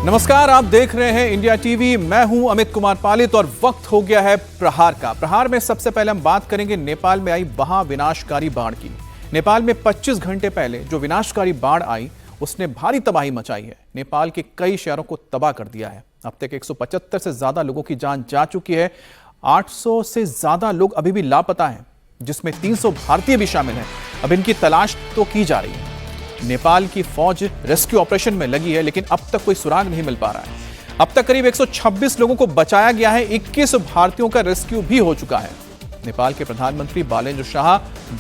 नमस्कार, आप देख रहे हैं इंडिया टीवी। मैं हूं अमित कुमार पालित और वक्त हो गया है प्रहार का। प्रहार में सबसे पहले हम बात करेंगे नेपाल में आई महाविनाशकारी बाढ़ की। नेपाल में 25 घंटे पहले जो विनाशकारी बाढ़ आई उसने भारी तबाही मचाई है। नेपाल के कई शहरों को तबाह कर दिया है। अब तक 175 से ज्यादा लोगों की जान जा चुकी है। 800 से ज्यादा लोग अभी भी लापता हैं, जिसमें 300 भारतीय भी शामिल हैं। अब इनकी तलाश तो की जा रही है। नेपाल की फौज रेस्क्यू ऑपरेशन में लगी है, लेकिन अब तक कोई सुराग नहीं मिल पा रहा है। अब तक करीब 126 लोगों को बचाया गया है। 21 भारतीयों का रेस्क्यू भी हो चुका है। नेपाल के प्रधानमंत्री बालेन्द्र शाह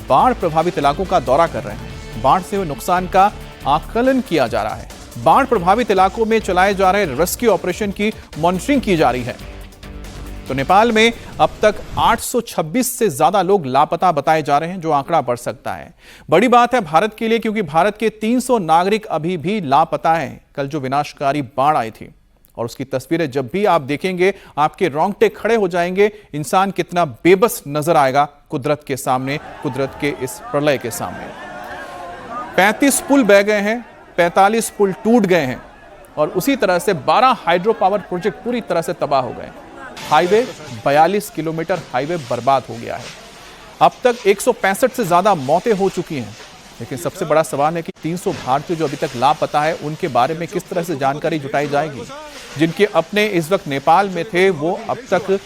बाढ़ प्रभावित इलाकों का दौरा कर रहे हैं। बाढ़ से हुए नुकसान का आकलन किया जा रहा है। बाढ़ प्रभावित इलाकों में चलाए जा रहे रेस्क्यू ऑपरेशन की मॉनिटरिंग की जा रही है। तो नेपाल में अब तक 826 से ज्यादा लोग लापता बताए जा रहे हैं, जो आंकड़ा बढ़ सकता है। बड़ी बात है भारत के लिए, क्योंकि भारत के 300 नागरिक अभी भी लापता हैं। कल जो विनाशकारी बाढ़ आई थी और उसकी तस्वीरें जब भी आप देखेंगे आपके रोंगटे खड़े हो जाएंगे। इंसान कितना बेबस नजर आएगा कुदरत के सामने, कुदरत के इस प्रलय के सामने। 35 पुल बह गए हैं, 45 पुल टूट गए हैं और उसी तरह से 12 हाइड्रो पावर प्रोजेक्ट पूरी तरह से तबाह हो गए। हाईवे 42 किलोमीटर हाईवे बर्बाद हो गया है। अब तक 165 से ज्यादा मौतें हो चुकी हैं। लेकिन सबसे बड़ा सवाल है कि 300 भारतीय जो अभी तक लापता है, उनके बारे में किस तरह से जानकारी जुटाई जाएगी। जिनके अपने इस वक्त नेपाल में थे, वो अब तक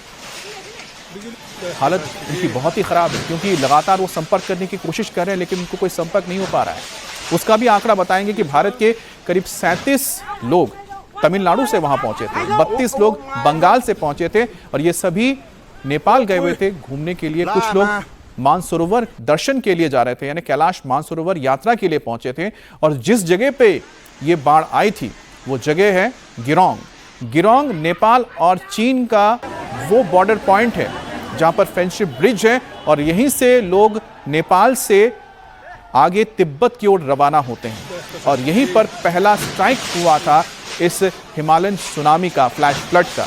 हालत उनकी बहुत ही खराब है, क्योंकि लगातार वो संपर्क करने की कोशिश कर रहे हैं, लेकिन उनको कोई संपर्क नहीं हो पा रहा है। उसका भी आंकड़ा बताएंगे कि भारत के करीब 37 लोग तमिलनाडु से वहां पहुंचे थे, 32 लोग बंगाल से पहुंचे थे और ये सभी नेपाल गए हुए थे घूमने के लिए। कुछ लोग मानसरोवर दर्शन के लिए जा रहे थे, यानी कैलाश मानसरोवर यात्रा के लिए पहुंचे थे। और जिस जगह पे ये बाढ़ आई थी वो जगह है गिरोंग। गिरोंग नेपाल और चीन का वो बॉर्डर पॉइंट है जहां पर फ्रेंडशिप ब्रिज है और यहीं से लोग नेपाल से आगे तिब्बत की ओर रवाना होते हैं। और यहीं पर पहला स्ट्राइक हुआ था इस हिमालयन सुनामी का, फ्लैश फ्लड का।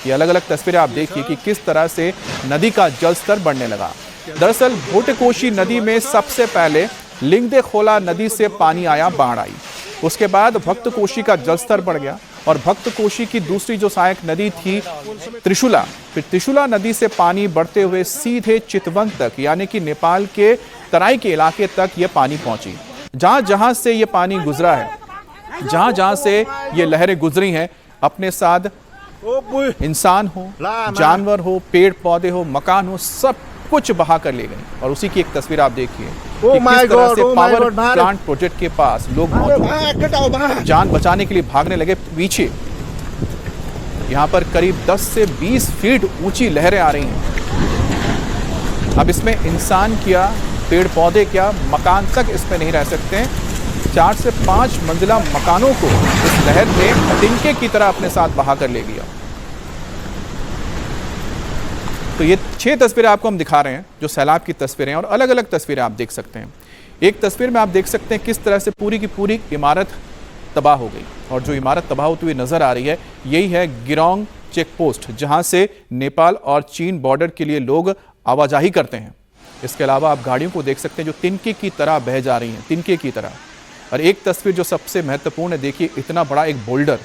ये अलग अलग तस्वीरें आप देखिए कि किस तरह से नदी का जल स्तर बढ़ने लगा। दरअसल भोटकोशी नदी में सबसे पहले लिंगदेखोला नदी से पानी आया, बाढ़ आई। उसके बाद भक्तकोशी का जल स्तर बढ़ गया और भक्तकोशी की दूसरी जो सहायक नदी थी त्रिशूला, फिर त्रिशूला नदी से पानी बढ़ते हुए सीधे चितवन तक, यानी कि नेपाल के तराई के इलाके तक ये पानी पहुंची। जहां जहां से ये पानी गुजरा है, जहां जहां से ये लहरें गुजरी हैं, अपने साथ इंसान हो, जानवर हो, पेड़ पौधे हो, मकान हो, सब कुछ बहा कर ले गए। और उसी की एक तस्वीर आप देखिए कि किस तरह से पावर प्लांट प्रोजेक्ट के पास लोग मौजूद जान बचाने के लिए भागने लगे पीछे। यहां पर करीब 10 से 20 फीट ऊंची लहरें आ रही हैं। अब इसमें इंसान क्या, पेड़ पौधे क्या, मकान तक इसमें नहीं रह सकते। 4 से 5 मंजिला मकानों को इस लहर ने तिनके की तरह अपने साथ बहा कर ले गया। तो ये 6 तस्वीरें आपको हम दिखा रहे हैं जो सैलाब की तस्वीरें हैं, और अलग अलग तस्वीरें आप देख सकते हैं। एक तस्वीर में आप देख सकते हैं किस तरह से पूरी की पूरी इमारत तबाह हो गई। और जो इमारत तबाह होती हुई नजर आ रही है, यही है गिरोंग चेक पोस्ट, जहां से नेपाल और चीन बॉर्डर के लिए लोग आवाजाही करते हैं। इसके अलावा आप गाड़ियों को देख सकते हैं जो तिनके की तरह बह जा रही हैं, तिनके की तरह। और एक तस्वीर जो सबसे महत्वपूर्ण है, देखिए इतना बड़ा एक बोल्डर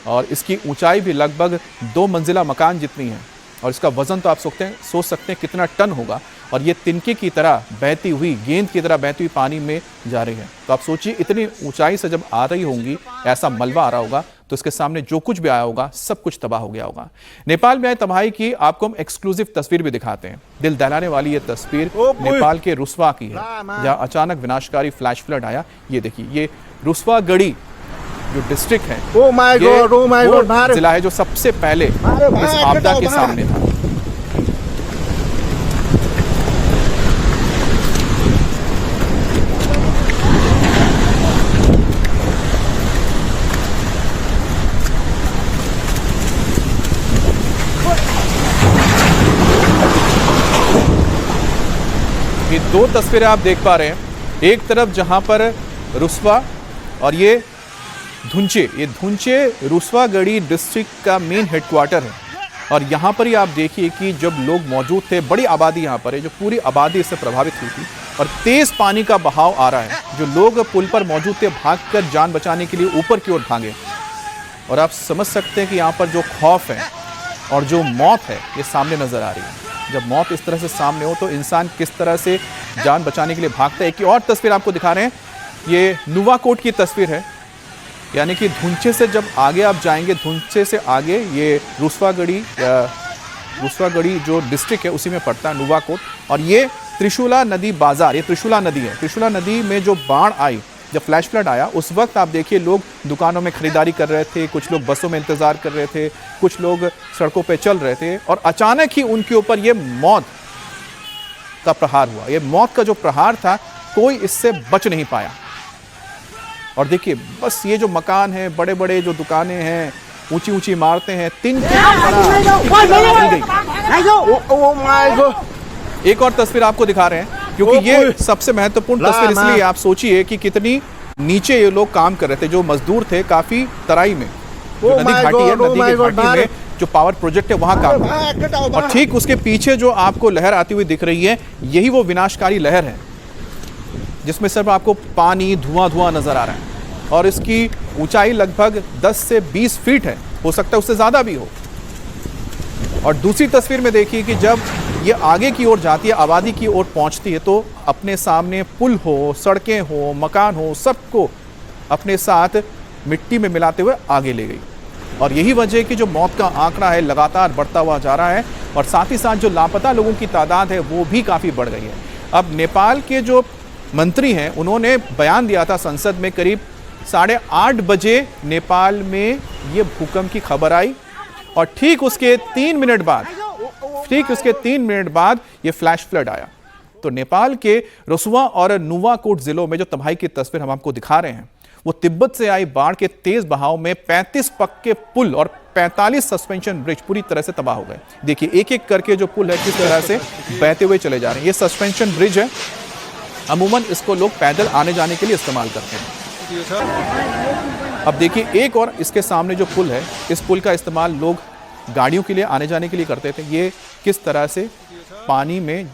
और इसकी ऊंचाई भी लगभग 2 मंजिला मकान जितनी है। और इसका वजन तो आप सोच सकते हैं कितना टन होगा। और ये तिनके की तरह बहती हुई, गेंद की तरह बहती हुई पानी में जा रही है। तो आप सोचिए इतनी ऊंचाई से जब आ रही होंगी, ऐसा मलबा आ रहा होगा, तो इसके सामने जो कुछ भी आया होगा सब कुछ तबाह हो गया होगा। नेपाल में आई तबाही की आपको हम एक्सक्लूसिव तस्वीर भी दिखाते हैं। दिल दहलाने वाली ये तस्वीर नेपाल के रुस्वा की है, जहां अचानक विनाशकारी फ्लैश फ्लड आया। ये देखिए, ये रुस्वागढ़ी जो डिस्ट्रिक्ट है, ये जिला है जो सबसे पहले इस आपदा के सामने था। ये 2 तस्वीरें आप देख पा रहे हैं। एक तरफ जहां पर रुस्वा और ये धुंचे रुस्वागढ़ी डिस्ट्रिक्ट का मेन हेडक्वार्टर है। और यहाँ पर ही आप देखिए कि जब लोग मौजूद थे, बड़ी आबादी यहाँ पर है, जो पूरी आबादी इससे प्रभावित हुई थी और तेज पानी का बहाव आ रहा है। जो लोग पुल पर मौजूद थे भागकर जान बचाने के लिए ऊपर की ओर भागे। और आप समझ सकते हैं कि यहाँ पर जो खौफ है और जो मौत है ये सामने नज़र आ रही है। जब मौत इस तरह से सामने हो तो इंसान किस तरह से जान बचाने के लिए भागता है। एक और तस्वीर आपको दिखा रहे हैं, ये नुवाकोट की तस्वीर है, यानी कि धुंचे से जब आगे आप जाएंगे, धुंचे से आगे ये रूसवागढ़ी जो डिस्ट्रिक्ट है उसी में पड़ता है नुवाकोट। और ये त्रिशूला नदी बाजार, ये त्रिशूला नदी है। त्रिशूला नदी में जो बाढ़ आई, जब फ्लैश फ्लड आया, उस वक्त आप देखिए लोग दुकानों में खरीदारी कर रहे थे, कुछ लोग बसों में इंतजार कर रहे थे, कुछ लोग सड़कों पे चल रहे थे और अचानक ही उनके ऊपर ये मौत का प्रहार हुआ। ये मौत का जो प्रहार था, कोई इससे बच नहीं पाया। और देखिए बस ये जो मकान है, बड़े बड़े जो दुकानें हैं, ऊंची ऊंची इमारतें हैं, एक और तस्वीर आपको दिखा रहे हैं क्योंकि ये सबसे महत्वपूर्ण तस्वीर इसलिए, आप सोचिए कि कितनी नीचे ये लोग काम कर रहे थे, जो मजदूर थे काफी तराई में, जो नदी घाटी है, नदी की घाटी में जो पावर प्रोजेक्ट है वहां काम कर रहे हैं। और ठीक उसके पीछे जो आपको लहर आती हुई दिख रही है, यही वो विनाशकारी लहर है जिसमें सिर्फ आपको पानी धुआं नजर आ रहा है और इसकी ऊंचाई लगभग 10 से 20 फीट है, हो सकता है उससे ज्यादा भी हो। और दूसरी तस्वीर में देखिए कि जब ये आगे की ओर जाती है, आबादी की ओर पहुंचती है, तो अपने सामने पुल हो, सड़कें हो, मकान हो, सबको अपने साथ मिट्टी में मिलाते हुए आगे ले गई। और यही वजह है कि जो मौत का आंकड़ा है लगातार बढ़ता हुआ जा रहा है और साथ ही साथ जो लापता लोगों की तादाद है वो भी काफ़ी बढ़ गई है। अब नेपाल के जो मंत्री हैं उन्होंने बयान दिया था संसद में, करीब 8:30 बजे नेपाल में ये भूकंप की खबर आई और ठीक उसके 3 मिनट बाद ये फ्लैश फ्लड आया। तो नेपाल के रसुआ और नुवाकोट जिलों में जो तबाही की तस्वीर हम आपको दिखा रहे हैं, वो तिब्बत से आई बाढ़ के तेज बहाव में 35 पक्के पुल और 45 सस्पेंशन ब्रिज पूरी तरह से तबाह हो गए। देखिए एक एक करके जो पुल है किस तरह से बहते हुए चले जा रहे हैं। ये सस्पेंशन ब्रिज है, अमूमन इसको लोग पैदल आने जाने के लिए इस्तेमाल करते हैं। अब देखिए एक और इसके सामने जो पुल है, इस पुल का इस्तेमाल लोग गाड़ियों के लिए आने जाने के लिए करते थे। ये किस तरह से पानी में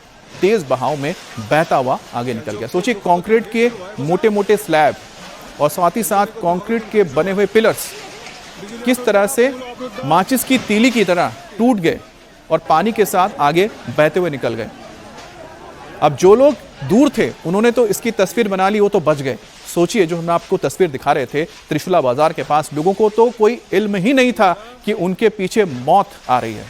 तेज बहाव में बहता हुआ आगे निकल गया। सोचिए कंक्रीट के मोटे मोटे स्लैब और साथ ही साथ कंक्रीट के बने हुए पिलर्स किस तरह से माचिस की तीली की तरह टूट गए और पानी के साथ आगे बहते हुए निकल गए। अब जो लोग दूर थे उन्होंने तो इसकी तस्वीर बना ली, वो तो बच गए। सोचिए जो हम आपको तस्वीर दिखा रहे थे त्रिशूला बाजार के पास, लोगों को तो कोई इल्म ही नहीं था कि उनके पीछे मौत आ रही है।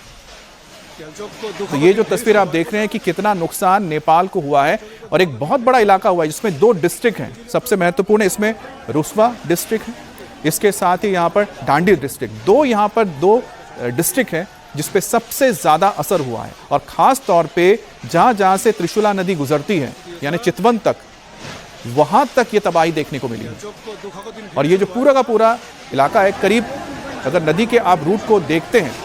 तो ये जो तस्वीर आप देख रहे हैं कि कितना नुकसान नेपाल को हुआ है और एक बहुत बड़ा इलाका हुआ है जिसमें 2 डिस्ट्रिक्ट हैं। सबसे महत्वपूर्ण है इसमें रुसवा डिस्ट्रिक्ट है, इसके साथ ही यहाँ पर डांडी डिस्ट्रिक्ट, यहाँ पर 2 डिस्ट्रिक्ट हैं जिसपे सबसे ज्यादा असर हुआ है। और खास तौर पे जहां से त्रिशूला नदी गुजरती है यानी चितवन तक, वहां तक ये तबाही देखने को मिली है। और ये जो पूरा का पूरा इलाका है, करीब अगर नदी के आप रूट को देखते हैं,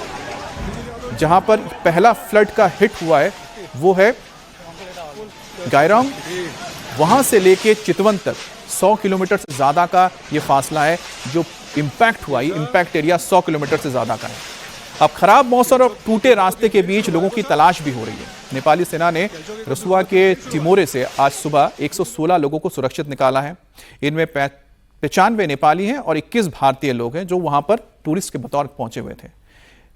जहां पर पहला फ्लड का हिट हुआ है वो है गायरोंग, वहां से लेके चितवन तक 100 किलोमीटर से ज्यादा का ये फासला है जो इंपैक्ट हुआ। ये इंपैक्ट एरिया 100 किलोमीटर से ज्यादा का है। अब खराब मौसम और टूटे रास्ते के बीच लोगों की तलाश भी हो रही है। नेपाली सेना ने रसुआ के टिमोरे से आज सुबह 116 लोगों को सुरक्षित निकाला है। इनमें 95 नेपाली हैं और 21 भारतीय लोग हैं जो वहां पर टूरिस्ट के बतौर पहुंचे हुए थे।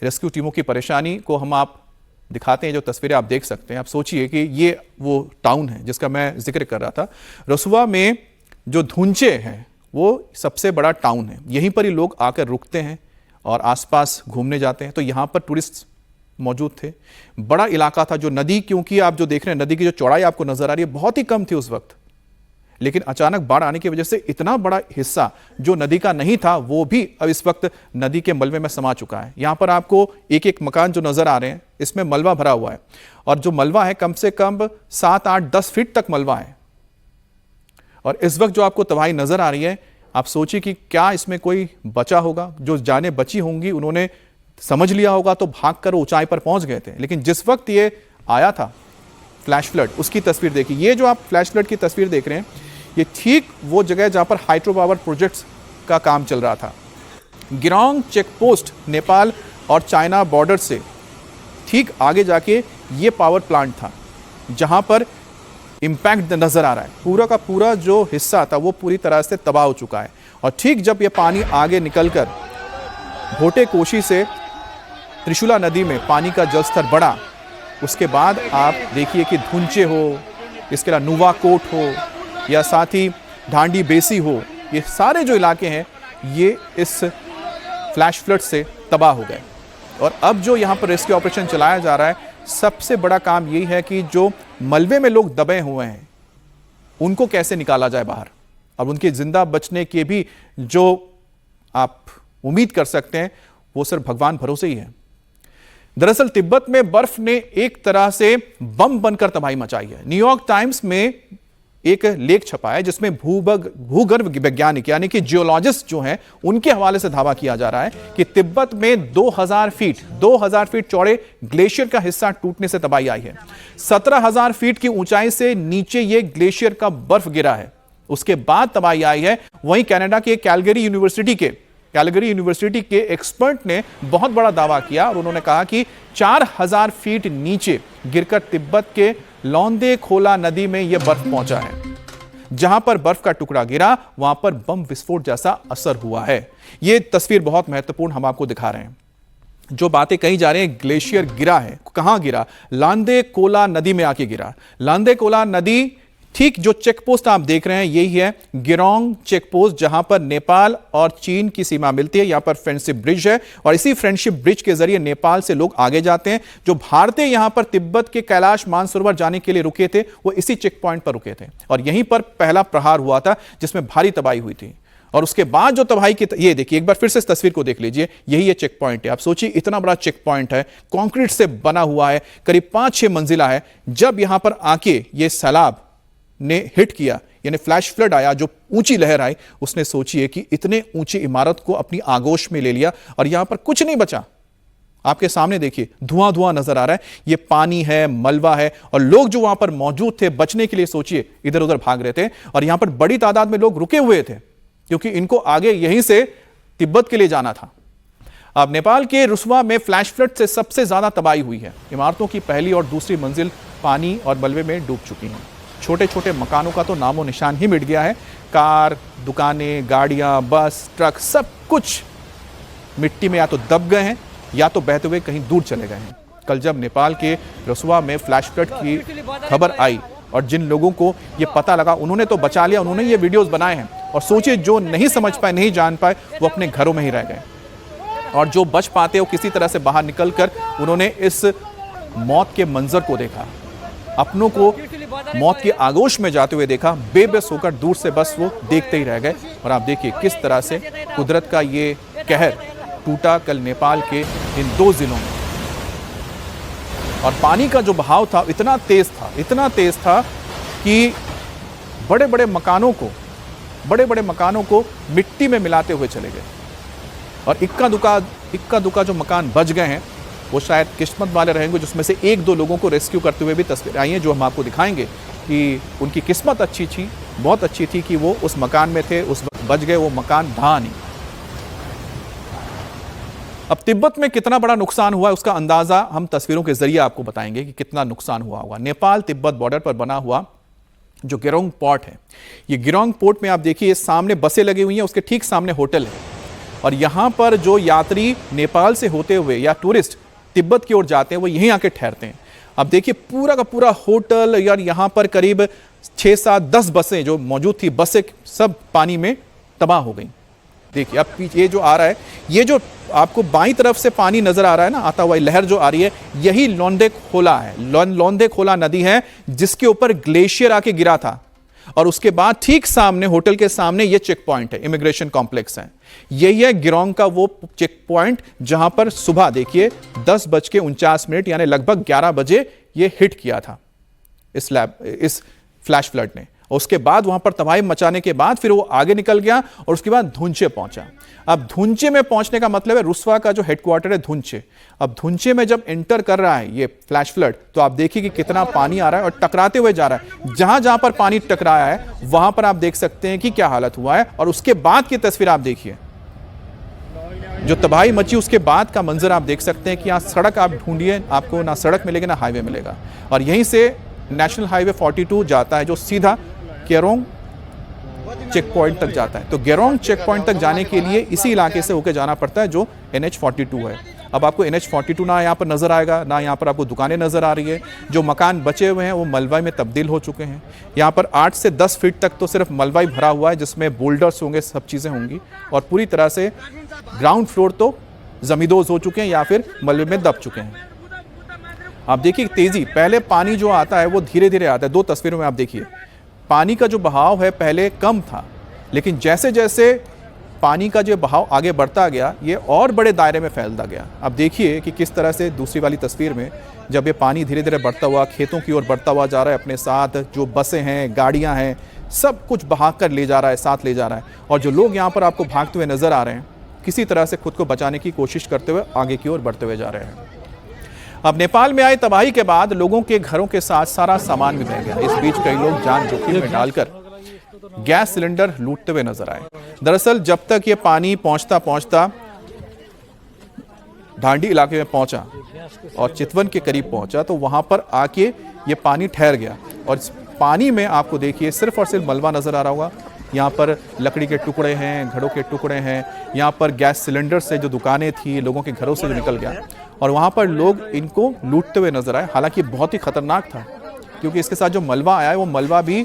रेस्क्यू टीमों की परेशानी को हम आप दिखाते हैं, जो तस्वीरें आप देख सकते हैं। आप सोचिए कि ये वो टाउन है जिसका मैं जिक्र कर रहा था। रसुआ में जो धुंचे हैं वो सबसे बड़ा टाउन है, यहीं पर ही लोग आकर रुकते हैं और आसपास घूमने जाते हैं। तो यहाँ पर टूरिस्ट मौजूद थे। बड़ा इलाका था जो नदी, क्योंकि आप जो देख रहे हैं नदी की जो चौड़ाई आपको नजर आ रही है बहुत ही कम थी उस वक्त, लेकिन अचानक बाढ़ आने की वजह से इतना बड़ा हिस्सा जो नदी का नहीं था वो भी अब इस वक्त नदी के मलबे में समा चुका है। यहाँ पर आपको एक एक मकान जो नजर आ रहे हैं इसमें मलबा भरा हुआ है और जो मलबा है कम से कम 7, 8, 10 फीट तक मलबा है। और इस वक्त जो आपको तबाही नजर आ रही है, आप सोचिए कि क्या इसमें कोई बचा होगा। जो जाने बची होंगी उन्होंने समझ लिया होगा तो भागकर ऊंचाई पर पहुंच गए थे। लेकिन जिस वक्त ये आया था फ्लैश फ्लड, उसकी तस्वीर देखिए। ये जो आप फ्लैश फ्लड की तस्वीर देख रहे हैं ये ठीक वो जगह जहां पर हाइड्रो पावर प्रोजेक्ट्स का काम चल रहा था। गिरोंग चेक पोस्ट नेपाल और चाइना बॉर्डर से ठीक आगे जाके ये पावर प्लांट था जहां पर इंपैक्ट नजर आ रहा है। पूरा का पूरा जो हिस्सा था वो पूरी तरह से तबाह हो चुका है। और ठीक जब ये पानी आगे निकलकर भोटे कोशी से त्रिशूला नदी में पानी का जलस्तर बढ़ा, उसके बाद आप देखिए कि धुंचे हो, इसके अलावा नुवाकोट हो या साथ ही ढांडी बेसी हो, ये सारे जो इलाके हैं ये इस फ्लैश फ्लड से तबाह हो गए। और अब जो यहाँ पर रेस्क्यू ऑपरेशन चलाया जा रहा है, सबसे बड़ा काम यही है कि जो मलबे में लोग दबे हुए हैं उनको कैसे निकाला जाए बाहर। अब उनके जिंदा बचने के भी जो आप उम्मीद कर सकते हैं वो सिर्फ भगवान भरोसे ही है। दरअसल तिब्बत में बर्फ ने एक तरह से बम बनकर तबाही मचाई है। न्यूयॉर्क टाइम्स में एक लेख छपा है जिसमें भूगर्भ वैज्ञानिक यानी कि जियोलॉजिस्ट जो हैं उनके हवाले से दावा किया जा रहा है कि तिब्बत में 2000 फीट चौड़े ग्लेशियर का हिस्सा टूटने से तबाही आई है। 17,000 फीट की ऊंचाई से नीचे यह ग्लेशियर का बर्फ गिरा है, उसके बाद तबाही आई है। वहीं कनाडा के कैलगरी यूनिवर्सिटी के एक्सपर्ट ने बहुत बड़ा दावा किया और उन्होंने कहा कि 4000 फीट नीचे गिरकर तिब्बत के लौंदे खोला नदी में यह बर्फ पहुंचा है। जहां पर बर्फ का टुकड़ा गिरा वहां पर बम विस्फोट जैसा असर हुआ है। यह तस्वीर बहुत महत्वपूर्ण हम आपको दिखा रहे हैं। जो बातें कही जा रही हैं, ग्लेशियर गिरा है, कहां गिरा? लांदे कोला नदी में आके गिरा। लांदे कोला नदी ठीक जो चेक पोस्ट आप देख रहे हैं यही है गिरोंग चेक पोस्ट, जहां पर नेपाल और चीन की सीमा मिलती है। यहां पर फ्रेंडशिप ब्रिज है और इसी फ्रेंडशिप ब्रिज के जरिए नेपाल से लोग आगे जाते हैं। जो भारतीय यहां पर तिब्बत के कैलाश मानसरोवर जाने के लिए रुके थे वो इसी चेक पॉइंट पर रुके थे और यहीं पर पहला प्रहार हुआ था जिसमें भारी तबाही हुई थी। और उसके बाद जो तबाही की ये देखिए, एक बार फिर से इस तस्वीर को देख लीजिए, यही ये चेक पॉइंट है। आप सोचिए इतना बड़ा चेक पॉइंट है, कंक्रीट से बना हुआ है, करीब 5-6 मंजिला है। जब यहां पर आके ये सैलाब ने हिट किया यानी फ्लैश फ्लड आया, जो ऊंची लहर आई, उसने सोचिए कि इतने ऊंची इमारत को अपनी आगोश में ले लिया और यहां पर कुछ नहीं बचा। आपके सामने देखिए धुआं धुआं नजर आ रहा है, ये पानी है, मलबा है और लोग जो वहां पर मौजूद थे बचने के लिए सोचिए इधर उधर भाग रहे थे। और यहां पर बड़ी तादाद में लोग रुके हुए थे क्योंकि इनको आगे यहीं से तिब्बत के लिए जाना था। अब नेपाल के रुसवा में फ्लैश फ्लड से सबसे ज्यादा तबाही हुई है। इमारतों की पहली और दूसरी मंजिल पानी और मलबे में डूब चुकी हैं। छोटे छोटे मकानों का तो नामो निशान ही मिट गया है। कार, दुकानें, गाड़ियां, बस, ट्रक सब कुछ मिट्टी में या तो दब गए हैं या तो बहते हुए कहीं दूर चले गए हैं। कल जब नेपाल के रसुआ में फ्लैश फ्लड की खबर आई और जिन लोगों को ये पता लगा उन्होंने तो बचा लिया, उन्होंने ये वीडियोस बनाए हैं। और सोचिए जो नहीं समझ पाए, नहीं जान पाए, वो अपने घरों में ही रह गए और जो बच पाते वो किसी तरह से बाहर निकलकर उन्होंने इस मौत के मंजर को देखा, अपनों को मौत की आगोश में जाते हुए देखा, बेबस होकर दूर से बस वो देखते ही रह गए। और आप देखिए किस तरह से कुदरत का ये कहर टूटा कल नेपाल के इन 2 जिलों में। और पानी का जो बहाव था इतना तेज था कि बड़े बड़े मकानों को मिट्टी में मिलाते हुए चले गए। और इक्का दुक्का जो मकान बच गए हैं वो शायद किस्मत वाले रहेंगे, जिसमें से 1-2 लोगों को रेस्क्यू करते हुए भी तस्वीरें आई हैं जो हम आपको दिखाएंगे कि उनकी किस्मत अच्छी थी, बहुत अच्छी थी कि वो उस मकान में थे, उस वक्त बच गए, वो मकान ढहा नहीं। अब तिब्बत में कितना बड़ा नुकसान हुआ है उसका अंदाजा हम तस्वीरों के जरिए आपको बताएंगे कि कितना नुकसान हुआ होगा। नेपाल तिब्बत बॉर्डर पर बना हुआ जो गिरोंग पोर्ट है, ये गिरोंग पोर्ट में आप देखिए सामने बसें लगी हुई हैं, उसके ठीक सामने होटल है। और यहां पर जो यात्री नेपाल से होते हुए या टूरिस्ट तिब्बत की ओर जाते हैं वो यहीं आके ठहरते हैं। अब देखिए पूरा का पूरा होटल, यार यहां पर करीब 6, 7, 10 बसें जो मौजूद थी, बसें सब पानी में तबाह हो गई। देखिए अब ये जो आ रहा है, ये जो आपको बाईं तरफ से पानी नजर आ रहा है ना, आता हुआ लहर जो आ रही है, यही लौंदे खोला है। लौंदे खोला नदी है जिसके ऊपर ग्लेशियर आके गिरा था। और उसके बाद ठीक सामने होटल के सामने ये चेक पॉइंट है, इमिग्रेशन कॉम्प्लेक्स है। यही है गिरोंग का वो चेक पॉइंट जहां पर सुबह देखिए 10:49 यानी लगभग 11 बजे ये हिट किया था इस फ्लैश फ्लड ने। और उसके बाद वहां पर तबाही मचाने के बाद फिर वो आगे निकल गया और उसके बाद धुंचे पहुंचा। अब धुंचे में पहुंचने का मतलब है रुसवा का जो हेडक्वार्टर है धुंचे। अब धुंचे में जब एंटर कर रहा है ये फ्लैश फ्लड, तो आप देखिए कि कितना पानी आ रहा है और टकराते हुए जा रहा है। जहां जहां पर पानी टकराया है वहां पर आप देख सकते हैं कि क्या हालत हुआ है। और उसके बाद की तस्वीर आप देखिए, जो तबाही मची उसके बाद का मंजर आप देख सकते हैं कि यहाँ सड़क आप ढूंढिए, आपको ना सड़क मिलेगी ना हाईवे मिलेगा। और यहीं से नेशनल हाईवे 42 जाता है जो सीधा केरोंग चेक पॉइंट तक जाता है। तो गेरोंग चेक पॉइंट तक जाने के लिए इसी इलाके से होकर जाना पड़ता है जो NH42 है। अब आपको NH42 ना यहाँ पर नज़र आएगा, ना यहाँ पर आपको दुकानें नज़र आ रही है। जो मकान बचे हुए हैं वो मलबा में तब्दील हो चुके हैं। यहाँ पर 8 से 10 फीट तक तो सिर्फ मलबा ही भरा हुआ है, जिसमें बोल्डर्स होंगे, सब चीज़ें होंगी, और पूरी तरह से ग्राउंड फ्लोर तो जमींदोज हो चुके हैं या फिर मलबे में दब चुके हैं। आप देखिए तेज़ी, पहले पानी जो आता है वो धीरे धीरे आता है। 2 तस्वीरों में आप देखिए पानी का जो बहाव है पहले कम था, लेकिन जैसे जैसे पानी का जो बहाव आगे बढ़ता गया ये और बड़े दायरे में फैलता गया। अब देखिए कि किस तरह से दूसरी वाली तस्वीर में जब ये पानी धीरे धीरे बढ़ता हुआ खेतों की ओर बढ़ता हुआ जा रहा है, अपने साथ जो बसें हैं, गाड़ियां हैं, सब कुछ बहा कर ले जा रहा है, साथ ले जा रहा है। और जो लोग यहाँ पर आपको भागते हुए नजर आ रहे हैं, किसी तरह से खुद को बचाने की कोशिश करते हुए आगे की ओर बढ़ते हुए जा रहे हैं। अब नेपाल में आई तबाही के बाद लोगों के घरों के साथ सारा सामान भी बह गया। इस बीच कई लोग जान जोखिम में डालकर गैस सिलेंडर लूटते हुए नजर आए। दरअसल जब तक ये पानी पहुंचता पहुंचता ढांडी इलाके में पहुंचा और चितवन के करीब पहुंचा तो वहां पर आके ये पानी ठहर गया। और इस पानी में आपको देखिए सिर्फ और सिर्फ मलबा नजर आ रहा होगा। यहाँ पर लकड़ी के टुकड़े हैं, घड़ों के टुकड़े हैं, यहाँ पर गैस सिलेंडर से जो दुकानें थी, लोगों के घरों से जो निकल गया, और वहाँ पर लोग इनको लूटते हुए नजर आए। हालांकि बहुत ही खतरनाक था, क्योंकि इसके साथ जो मलबा आया है वो मलबा भी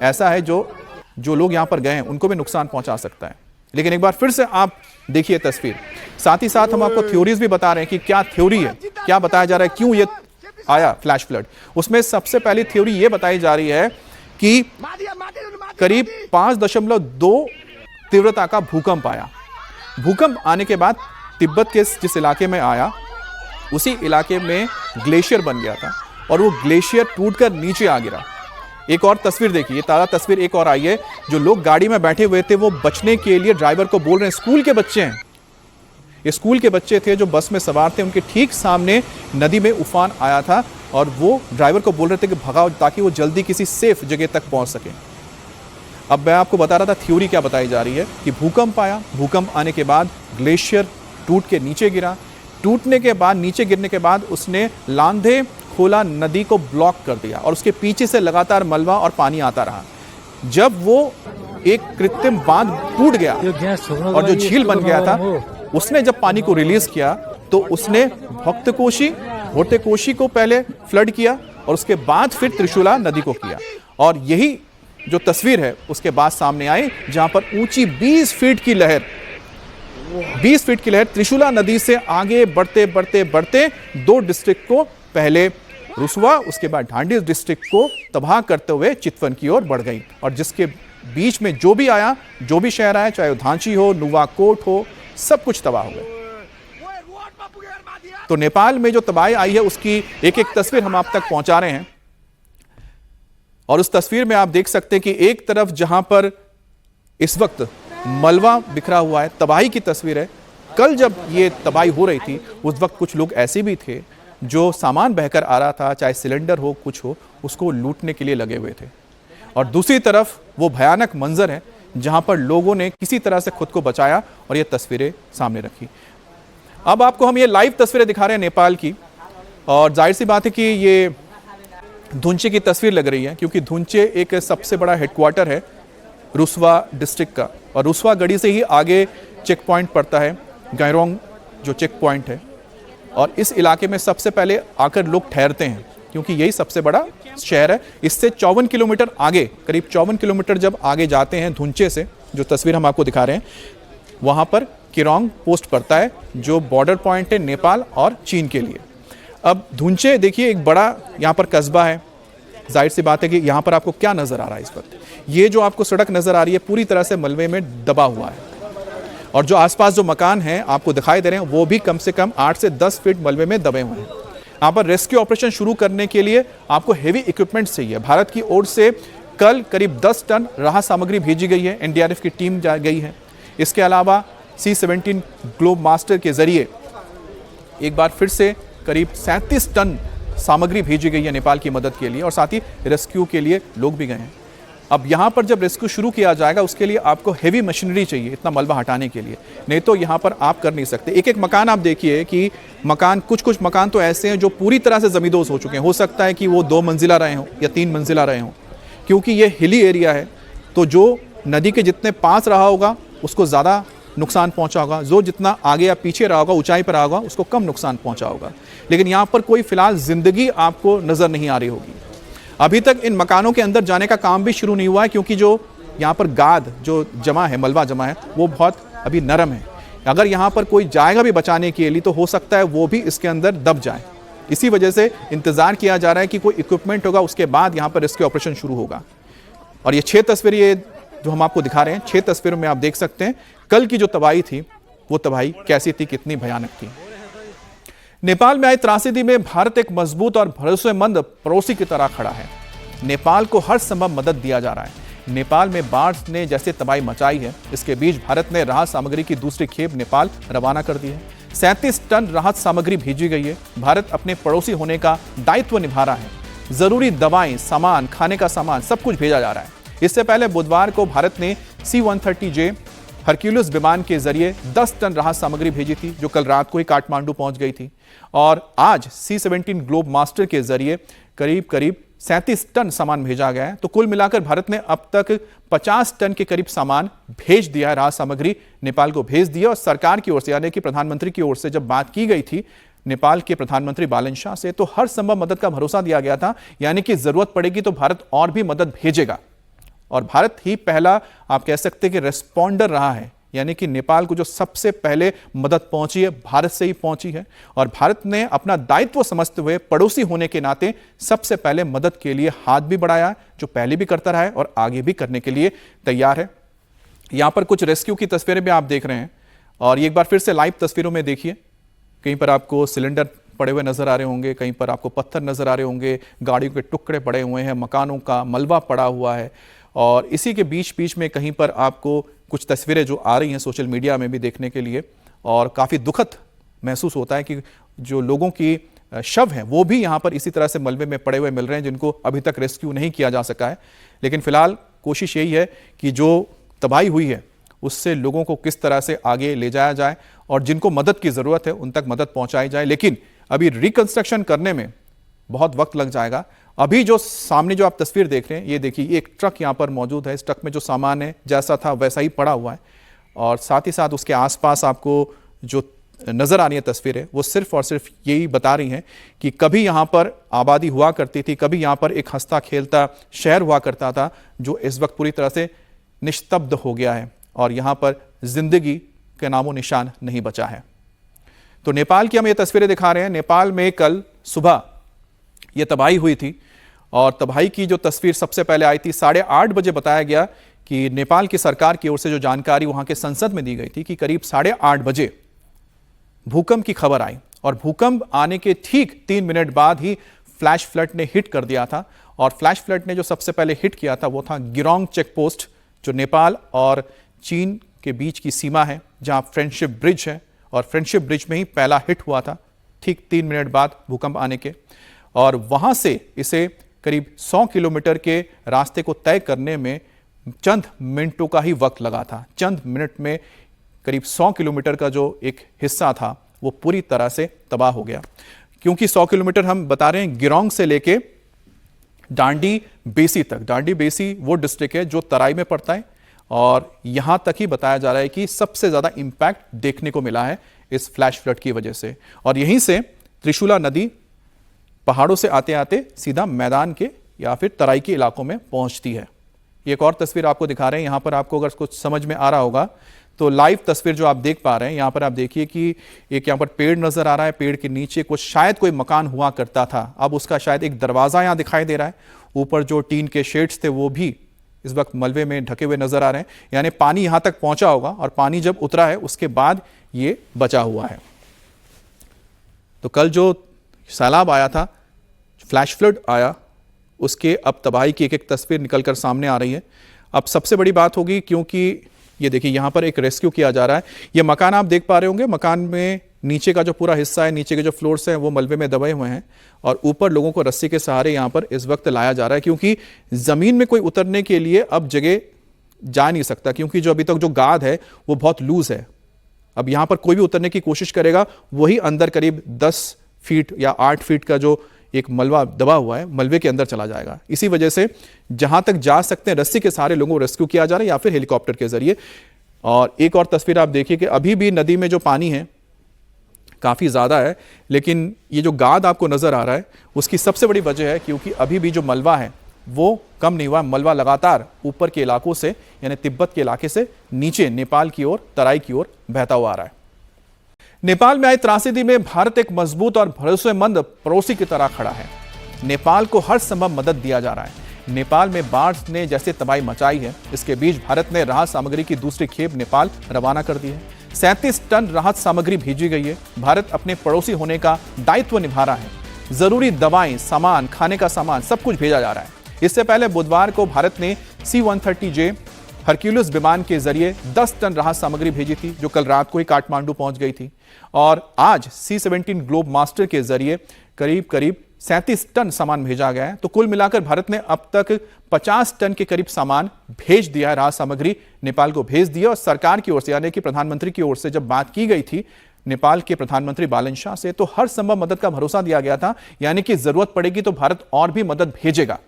ऐसा है जो लोग यहाँ पर गए हैं उनको भी नुकसान पहुँचा सकता है। लेकिन एक बार फिर से आप देखिए तस्वीर, साथ ही साथ हम आपको थ्योरीज भी बता रहे हैं कि क्या थ्योरी है, क्या बताया जा रहा है, क्यों ये आया फ्लैश फ्लड। उसमें सबसे पहली थ्योरी ये बताई जा रही है कि करीब 5.2 तीव्रता का भूकंप आया। भूकंप आने के बाद तिब्बत के जिस इलाके में आया उसी इलाके में ग्लेशियर बन गया था और वो ग्लेशियर टूटकर नीचे आ गिरा। एक और तस्वीर देखिए, ताज़ा तस्वीर एक और आई है। जो लोग गाड़ी में बैठे हुए थे वो बचने के लिए ड्राइवर को बोल रहे हैं, स्कूल के बच्चे हैं, ये स्कूल के बच्चे थे जो बस में सवार थे, उनके ठीक सामने नदी में उफान आया था और वो ड्राइवर को बोल रहे थे कि भगाओ ताकि वो जल्दी किसी सेफ जगह तक पहुंच सके। अब मैं आपको बता रहा था थ्योरी क्या बताई जा रही है कि भूकंप आया, भूकंप आने के बाद ग्लेशियर टूट के नीचे गिरा, टूटने के बाद नीचे गिरने के बाद उसने लांधे खोला नदी को ब्लॉक कर दिया और उसके पीछे से लगातार मलबा और पानी आता रहा। जब वो एक कृत्रिम बांध टूट गया और जो झील बन गया था, उसने जब पानी को रिलीज किया तो उसने भोटेकोशी को पहले फ्लड किया और उसके बाद फिर त्रिशूला नदी को किया। और यही जो तस्वीर है उसके बाद सामने आई, जहां पर ऊंची 20 फीट की लहर त्रिशूला नदी से आगे बढ़ते बढ़ते बढ़ते 2 डिस्ट्रिक्ट को, पहले रुसवा उसके बाद ढांडी डिस्ट्रिक्ट को तबाह करते हुए चितवन की ओर बढ़ गई। और जिसके बीच में जो भी आया, जो भी शहर आया, चाहे वो धांची हो, नुवाकोट हो, सब कुछ तबाह हो गए। तो नेपाल में जो तबाही आई है उसकी एक एक तस्वीर हम आप तक पहुंचा रहे हैं। और उस तस्वीर में आप देख सकते हैं कि एक तरफ जहां पर इस वक्त मलबा बिखरा हुआ है, तबाही की तस्वीर है। कल जब ये तबाही हो रही थी उस वक्त कुछ लोग ऐसे भी थे जो सामान बहकर आ रहा था, चाहे सिलेंडर हो, कुछ हो, उसको लूटने के लिए लगे हुए थे। और दूसरी तरफ वो भयानक मंजर है जहां पर लोगों ने किसी तरह से खुद को बचाया और ये तस्वीरें सामने रखी। अब आपको हम ये लाइव तस्वीरें दिखा रहे हैं नेपाल की, और जाहिर सी बात है कि ये धुंचे की तस्वीर लग रही है, क्योंकि धुंचे एक सबसे बड़ा हेडक्वार्टर है रुसवा डिस्ट्रिक्ट का, और रुसवा गढ़ी से ही आगे चेक पॉइंट पड़ता है, गैरोंग जो चेक पॉइंट है। और इस इलाके में सबसे पहले आकर लोग ठहरते हैं, क्योंकि यही सबसे बड़ा शहर है। इससे 54 किलोमीटर आगे, करीब 54 किलोमीटर जब आगे जाते हैं धुंचे से, जो तस्वीर हम आपको दिखा रहे हैं, वहाँ पर केरोंग पोस्ट पड़ता है जो बॉर्डर पॉइंट है नेपाल और चीन के लिए। अब धुंचे देखिए एक बड़ा यहाँ पर कस्बा है। जाहिर सी बात है कि यहाँ पर आपको क्या नज़र आ रहा है इस वक्त, ये जो आपको सड़क नज़र आ रही है पूरी तरह से मलबे में दबा हुआ है, और जो आसपास जो मकान हैं आपको दिखाई दे रहे हैं वो भी कम से कम 8 से 10 फीट मलबे में दबे हुए हैं। यहाँ पर रेस्क्यू ऑपरेशन शुरू करने के लिए आपको हेवी इक्विपमेंट चाहिए। भारत की ओर से कल करीब 10 टन राहत सामग्री भेजी गई है, एनडीआरएफ की टीम जा गई है। इसके अलावा C-17 ग्लोब मास्टर के जरिए एक बार फिर से करीब 37 टन सामग्री भेजी गई है नेपाल की मदद के लिए, और साथ ही रेस्क्यू के लिए लोग भी गए हैं। अब यहाँ पर जब रेस्क्यू शुरू किया जाएगा उसके लिए आपको हेवी मशीनरी चाहिए इतना मलबा हटाने के लिए, नहीं तो यहाँ पर आप कर नहीं सकते। एक एक मकान आप देखिए कि कुछ मकान तो ऐसे हैं जो पूरी तरह से जमींदोज हो चुके हैं। हो सकता है कि वो 2 मंजिला रहे हों या 3 मंजिला रहे हों, क्योंकि ये हिली एरिया है। तो जो नदी के जितने पास रहा होगा उसको ज़्यादा नुकसान पहुंचा होगा, जो जितना आगे या पीछे रहा होगा, ऊंचाई पर रहा होगा, उसको कम नुकसान पहुंचा होगा। लेकिन यहाँ पर कोई फिलहाल जिंदगी आपको नज़र नहीं आ रही होगी। अभी तक इन मकानों के अंदर जाने का काम भी शुरू नहीं हुआ है, क्योंकि जो यहाँ पर गाद जो जमा है, मलबा जमा है, वो बहुत अभी नरम है। अगर यहाँ पर कोई जाएगा भी बचाने के लिए तो हो सकता है वो भी इसके अंदर दब जाए। इसी वजह से इंतजार किया जा रहा है कि कोई इक्विपमेंट होगा, उसके बाद यहाँ पर रेस्क्यू ऑपरेशन शुरू होगा। और ये 6 तस्वीरें ये जो हम आपको दिखा रहे हैं, 6 तस्वीरों में आप देख सकते हैं कल की जो तबाही थी वो तबाही कैसी थी, कितनी भयानक थी। नेपाल में आई त्रासदी में भारत एक मजबूत और भरोसेमंद पड़ोसी की तरह खड़ा है। नेपाल को हर संभव मदद दिया जा रहा है। नेपाल में बाढ़ ने जैसे तबाही मचाई है, इसके बीच भारत ने राहत सामग्री की दूसरी खेप नेपाल रवाना कर दी है। 37 टन राहत सामग्री भेजी गई है। भारत अपने पड़ोसी होने का दायित्व निभा रहा है। जरूरी दवाएं, सामान, खाने का सामान सब कुछ भेजा जा रहा है। इससे पहले बुधवार को भारत ने C-130J हरक्यूलिस विमान के जरिए 10 टन राहत सामग्री भेजी थी, जो कल रात को ही काठमांडू पहुंच गई थी। और आज C-17 ग्लोब मास्टर के जरिए करीब 37 टन सामान भेजा गया है। तो कुल मिलाकर भारत ने अब तक 50 टन के करीब सामान भेज दिया है, राहत सामग्री नेपाल को भेज दिया। और सरकार की ओर से, यानी कि प्रधानमंत्री की ओर से जब बात की गई थी नेपाल के प्रधानमंत्री बालन शाह से, तो हर संभव मदद का भरोसा दिया गया था, यानी कि जरूरत पड़ेगी तो भारत और भी मदद भेजेगा। और भारत ही पहला आप कह सकते हैं कि रेस्पॉन्डर रहा है, यानी कि नेपाल को जो सबसे पहले मदद पहुंची है भारत से ही पहुंची है। और भारत ने अपना दायित्व समझते हुए पड़ोसी होने के नाते सबसे पहले मदद के लिए हाथ भी बढ़ाया, जो पहले भी करता रहा है और आगे भी करने के लिए तैयार है। यहां पर कुछ रेस्क्यू की तस्वीरें भी आप देख रहे हैं, और एक बार फिर से लाइव तस्वीरों में देखिए। कहीं पर आपको सिलेंडर पड़े हुए नजर आ रहे होंगे, कहीं पर आपको पत्थर नजर आ रहे होंगे, गाड़ियों के टुकड़े पड़े हुए हैं, मकानों का मलबा पड़ा हुआ है। और इसी के बीच बीच में कहीं पर आपको कुछ तस्वीरें जो आ रही हैं सोशल मीडिया में भी देखने के लिए, और काफ़ी दुखद महसूस होता है कि जो लोगों की शव हैं वो भी यहाँ पर इसी तरह से मलबे में पड़े हुए मिल रहे हैं, जिनको अभी तक रेस्क्यू नहीं किया जा सका है। लेकिन फिलहाल कोशिश यही है कि जो तबाही हुई है उससे लोगों को किस तरह से आगे ले जाया जाए, और जिनको मदद की ज़रूरत है उन तक मदद पहुँचाई जाए। लेकिन अभी रिकंस्ट्रक्शन करने में बहुत वक्त लग जाएगा। अभी जो सामने जो आप तस्वीर देख रहे हैं, ये देखिए, एक ट्रक यहाँ पर मौजूद है। इस ट्रक में जो सामान है जैसा था वैसा ही पड़ा हुआ है, और साथ ही साथ उसके आसपास आपको जो नज़र आ रही है तस्वीरें, वो सिर्फ और सिर्फ यही बता रही हैं कि कभी यहाँ पर आबादी हुआ करती थी, कभी यहाँ पर एक हंसता खेलता शहर हुआ करता था, जो इस वक्त पूरी तरह से निस्तब्ध हो गया है, और यहाँ पर जिंदगी के नामो निशान नहीं बचा है। तो नेपाल की हम ये तस्वीरें दिखा रहे हैं। नेपाल में कल सुबह ये तबाही हुई थी, और तबाही की जो तस्वीर सबसे पहले आई थी 8:30 बजे। बताया गया कि नेपाल की सरकार की ओर से जो जानकारी वहां के संसद में दी गई थी कि करीब 8:30 बजे भूकंप की खबर आई, और भूकंप आने के ठीक 3 मिनट बाद ही फ्लैश फ्लड ने हिट कर दिया था। और फ्लैश फ्लड ने जो सबसे पहले हिट किया था वो था गिरोंग चेक पोस्ट, जो नेपाल और चीन के बीच की सीमा है, जहां फ्रेंडशिप ब्रिज है, और फ्रेंडशिप ब्रिज में ही पहला हिट हुआ था ठीक 3 मिनट बाद भूकंप आने के। और वहां से इसे करीब 100 किलोमीटर के रास्ते को तय करने में चंद मिनटों का ही वक्त लगा था। चंद मिनट में करीब 100 किलोमीटर का जो एक हिस्सा था वो पूरी तरह से तबाह हो गया। क्योंकि 100 किलोमीटर हम बता रहे हैं गिरोंग से लेके डांडी बेसी तक। डांडी बेसी वो डिस्ट्रिक्ट है जो तराई में पड़ता है, और यहां तक ही बताया जा रहा है कि सबसे ज्यादा इंपैक्ट देखने को मिला है इस फ्लैश फ्लड की वजह से। और यहीं से त्रिशूला नदी पहाड़ों से आते आते सीधा मैदान के या फिर तराई के इलाकों में पहुंचती है। एक और तस्वीर आपको दिखा रहे हैं। यहां पर आपको अगर कुछ समझ में आ रहा होगा तो लाइव तस्वीर जो आप देख पा रहे हैं, यहां पर आप देखिए कि एक यहां पर पेड़ नजर आ रहा है। पेड़ के नीचे कुछ शायद कोई मकान हुआ करता था, अब उसका शायद एक दरवाजा यहां दिखाई दे रहा है। ऊपर जो टीन के शेड्स थे वो भी इस वक्त मलबे में ढके हुए नजर आ रहे हैं, यानी पानी यहां तक पहुंचा होगा, और पानी जब उतरा है उसके बाद ये बचा हुआ है। तो कल जो सैलाब आया था, फ्लैश फ्लड आया, उसके अब तबाही की एक एक तस्वीर निकलकर सामने आ रही है। अब सबसे बड़ी बात होगी, क्योंकि ये देखिए यहाँ पर एक रेस्क्यू किया जा रहा है। ये मकान आप देख पा रहे होंगे, मकान में नीचे का जो पूरा हिस्सा है, नीचे के जो फ्लोर्स हैं वो मलबे में दबे हुए हैं, और ऊपर लोगों को रस्सी के सहारे यहाँ पर इस वक्त लाया जा रहा है, क्योंकि जमीन में कोई उतरने के लिए अब जगह जा नहीं सकता, क्योंकि जो अभी तक जो गाद है वो बहुत लूज है। अब यहाँ पर कोई भी उतरने की कोशिश करेगा वही अंदर करीब 10 फीट या 8 फीट का जो एक मलबा दबा हुआ है, मलबे के अंदर चला जाएगा। इसी वजह से जहां तक जा सकते हैं रस्सी के सहारे लोगों को रेस्क्यू किया जा रहा है या फिर हेलीकॉप्टर के जरिए। और एक और तस्वीर आप देखिए कि अभी भी नदी में जो पानी है काफ़ी ज़्यादा है, लेकिन ये जो गाद आपको नज़र आ रहा है उसकी सबसे बड़ी वजह है क्योंकि अभी भी जो मलबा है वो कम नहीं हुआ। मलबा लगातार ऊपर के इलाकों से यानी तिब्बत के इलाके से नीचे नेपाल की ओर, तराई की ओर बहता हुआ आ रहा है। नेपाल में आई त्रासदी में भारत एक मजबूत और भरोसेमंद पड़ोसी की तरह खड़ा है। नेपाल को हर संभव मदद दिया जा रहा है। नेपाल में बाढ़ ने जैसे तबाही मचाई है, इसके बीच भारत ने राहत सामग्री की दूसरी खेप नेपाल रवाना कर दी है। 37 टन राहत सामग्री भेजी गई है। भारत अपने पड़ोसी होने का दायित्व निभा रहा है। जरूरी दवाएं, सामान, खाने का सामान सब कुछ भेजा जा रहा है। इससे पहले बुधवार को भारत ने C-130J हरक्यूलिस विमान के जरिए 10 टन राहत सामग्री भेजी थी, जो कल रात को ही काठमांडू पहुंच गई थी। और आज C-17 ग्लोब मास्टर के जरिए करीब 37 टन सामान भेजा गया है। तो कुल मिलाकर भारत ने अब तक 50 टन के करीब सामान भेज दिया है, राहत सामग्री नेपाल को भेज दिया। और सरकार की ओर से यानी कि प्रधानमंत्री की ओर से जब बात की गई थी नेपाल के प्रधानमंत्री बालन शाह से, तो हर संभव मदद का भरोसा दिया गया था, यानी कि जरूरत पड़ेगी तो भारत और भी मदद भेजेगा।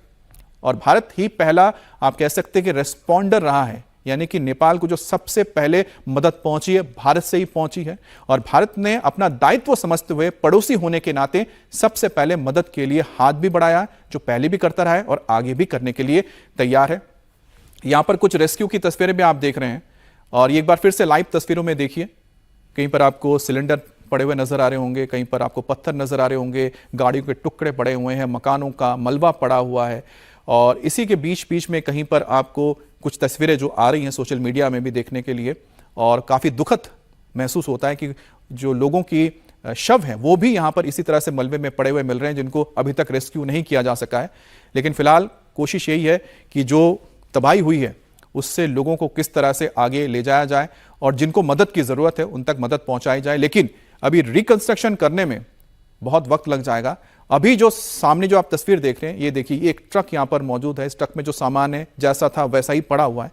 और भारत ही पहला आप कह सकते हैं कि रेस्पॉन्डर रहा है, यानी कि नेपाल को जो सबसे पहले मदद पहुंची है भारत से ही पहुंची है। और भारत ने अपना दायित्व समझते हुए पड़ोसी होने के नाते सबसे पहले मदद के लिए हाथ भी बढ़ाया, जो पहले भी करता रहा है और आगे भी करने के लिए तैयार है। यहां पर कुछ रेस्क्यू की तस्वीरें भी आप देख रहे हैं और एक बार फिर से लाइव तस्वीरों में देखिए। कहीं पर आपको सिलेंडर पड़े हुए नजर आ रहे होंगे, कहीं पर आपको पत्थर नजर आ रहे होंगे, गाड़ियों के टुकड़े पड़े हुए हैं, मकानों का मलबा पड़ा हुआ है। और इसी के बीच बीच में कहीं पर आपको कुछ तस्वीरें जो आ रही हैं सोशल मीडिया में भी देखने के लिए, और काफ़ी दुखद महसूस होता है कि जो लोगों की शव हैं वो भी यहाँ पर इसी तरह से मलबे में पड़े हुए मिल रहे हैं, जिनको अभी तक रेस्क्यू नहीं किया जा सका है। लेकिन फिलहाल कोशिश यही है कि जो तबाही हुई है उससे लोगों को किस तरह से आगे ले जाया जाए और जिनको मदद की ज़रूरत है उन तक मदद पहुँचाई जाए। लेकिन अभी रिकंस्ट्रक्शन करने में बहुत वक्त लग जाएगा। अभी जो सामने जो आप तस्वीर देख रहे हैं, ये देखिए, एक ट्रक यहाँ पर मौजूद है। इस ट्रक में जो सामान है जैसा था वैसा ही पड़ा हुआ है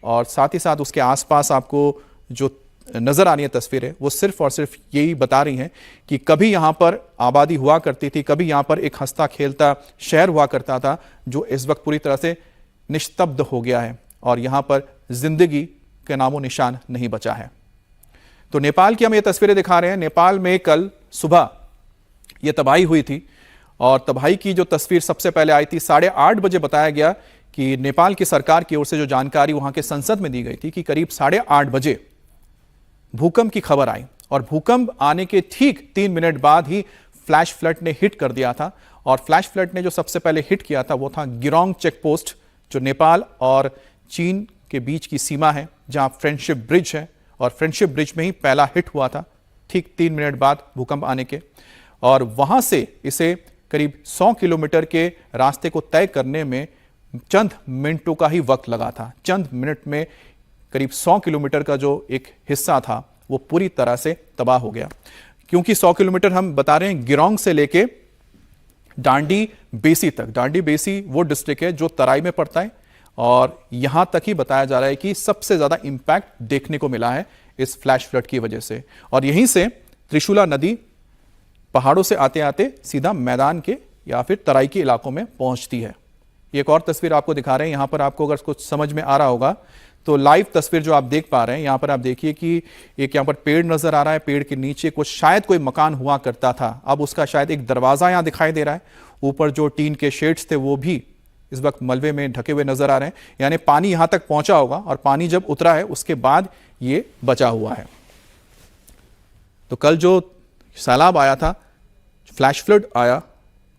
और साथ ही साथ उसके आसपास आपको जो नज़र आ रही है तस्वीरें, वो सिर्फ और सिर्फ यही बता रही हैं कि कभी यहाँ पर आबादी हुआ करती थी, कभी यहाँ पर एक हंसता खेलता शहर हुआ करता था, जो इस वक्त पूरी तरह से निस्तब्ध हो गया है और यहाँ पर जिंदगी के नामो निशान नहीं बचा है। तो नेपाल की हम ये तस्वीरें दिखा रहे हैं। नेपाल में कल सुबह ये तबाही हुई थी और तबाही की जो तस्वीर सबसे पहले आई थी 8:30 बजे बताया गया कि नेपाल की सरकार की ओर से जो जानकारी वहां के संसद में दी गई थी कि करीब 8:30 बजे भूकंप की खबर आई और भूकंप आने के ठीक 3 मिनट बाद ही फ्लैश फ्लड ने हिट कर दिया था। और फ्लैश फ्लड ने जो सबसे पहले हिट किया था वो था गिरोंग चेक पोस्ट, जो नेपाल और चीन के बीच की सीमा है, जहां फ्रेंडशिप ब्रिज है और फ्रेंडशिप ब्रिज में ही पहला हिट हुआ था ठीक 3 मिनट बाद भूकंप आने के। और वहां से इसे करीब 100 किलोमीटर के रास्ते को तय करने में चंद मिनटों का ही वक्त लगा था। चंद मिनट में करीब 100 किलोमीटर का जो एक हिस्सा था वो पूरी तरह से तबाह हो गया। क्योंकि 100 किलोमीटर हम बता रहे हैं गिरोंग से लेके डांडी बेसी तक। डांडी बेसी वो डिस्ट्रिक्ट है जो तराई में पड़ता है और यहां तक ही बताया जा रहा है कि सबसे ज्यादा इंपैक्ट देखने को मिला है इस फ्लैश फ्लड की वजह से। और यहीं से त्रिशूला नदी पहाड़ों से आते आते सीधा मैदान के या फिर तराई के इलाकों में पहुंचती है। एक और तस्वीर आपको दिखा रहे हैं। यहां पर आपको अगर कुछ समझ में आ रहा होगा तो लाइव तस्वीर जो आप देख पा रहे हैं, यहां पर आप देखिए कि एक यहां पर पेड़ नजर आ रहा है। पेड़ के नीचे कुछ शायद कोई मकान हुआ करता था, अब उसका शायद एक दरवाजा यहां दिखाई दे रहा है। ऊपर जो टीन के शेड्स थे वो भी इस वक्त मलबे में ढके हुए नजर आ रहे हैं, यानी पानी यहां तक पहुंचा होगा और पानी जब उतरा है उसके बाद ये बचा हुआ है। तो कल जो सैलाब आया था, फ्लैश फ्लड आया,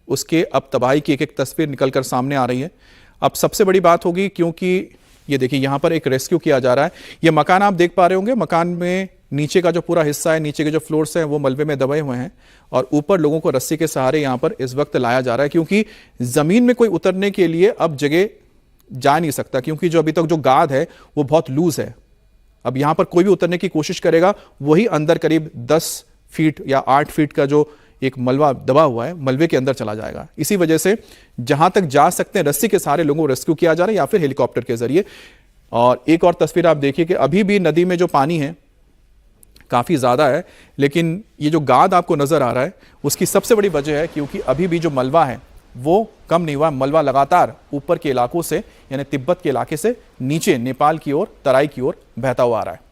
उसके अब तबाही की एक एक तस्वीर निकलकर सामने आ रही है। अब सबसे बड़ी बात होगी, क्योंकि ये देखिए यहां पर एक रेस्क्यू किया जा रहा है। ये मकान आप देख पा रहे होंगे, मकान में नीचे का जो पूरा हिस्सा है, नीचे के जो फ्लोर्स हैं वो मलबे में दबे हुए हैं और ऊपर लोगों को रस्सी के सहारे यहां पर इस वक्त लाया जा रहा है, क्योंकि जमीन में कोई उतरने के लिए अब जगह जा नहीं सकता, क्योंकि जो अभी तक जो गाद है वो बहुत लूज है। अब यहां पर कोई भी उतरने की कोशिश करेगा वही अंदर करीब 10 फीट या 8 फीट का जो एक मलबा दबा हुआ है, मलबे के अंदर चला जाएगा। इसी वजह से जहां तक जा सकते हैं रस्सी के सहारे लोगों को रेस्क्यू किया जा रहा है या फिर हेलीकॉप्टर के जरिए। और एक और तस्वीर आप देखिए कि अभी भी नदी में जो पानी है काफ़ी ज़्यादा है। लेकिन ये जो गाद आपको नज़र आ रहा है उसकी सबसे बड़ी वजह है क्योंकि अभी भी जो मलबा है वो कम नहीं हुआ। मलबा लगातार ऊपर के इलाकों से यानी तिब्बत के इलाके से नीचे नेपाल की ओर, तराई की ओर बहता हुआ आ रहा है।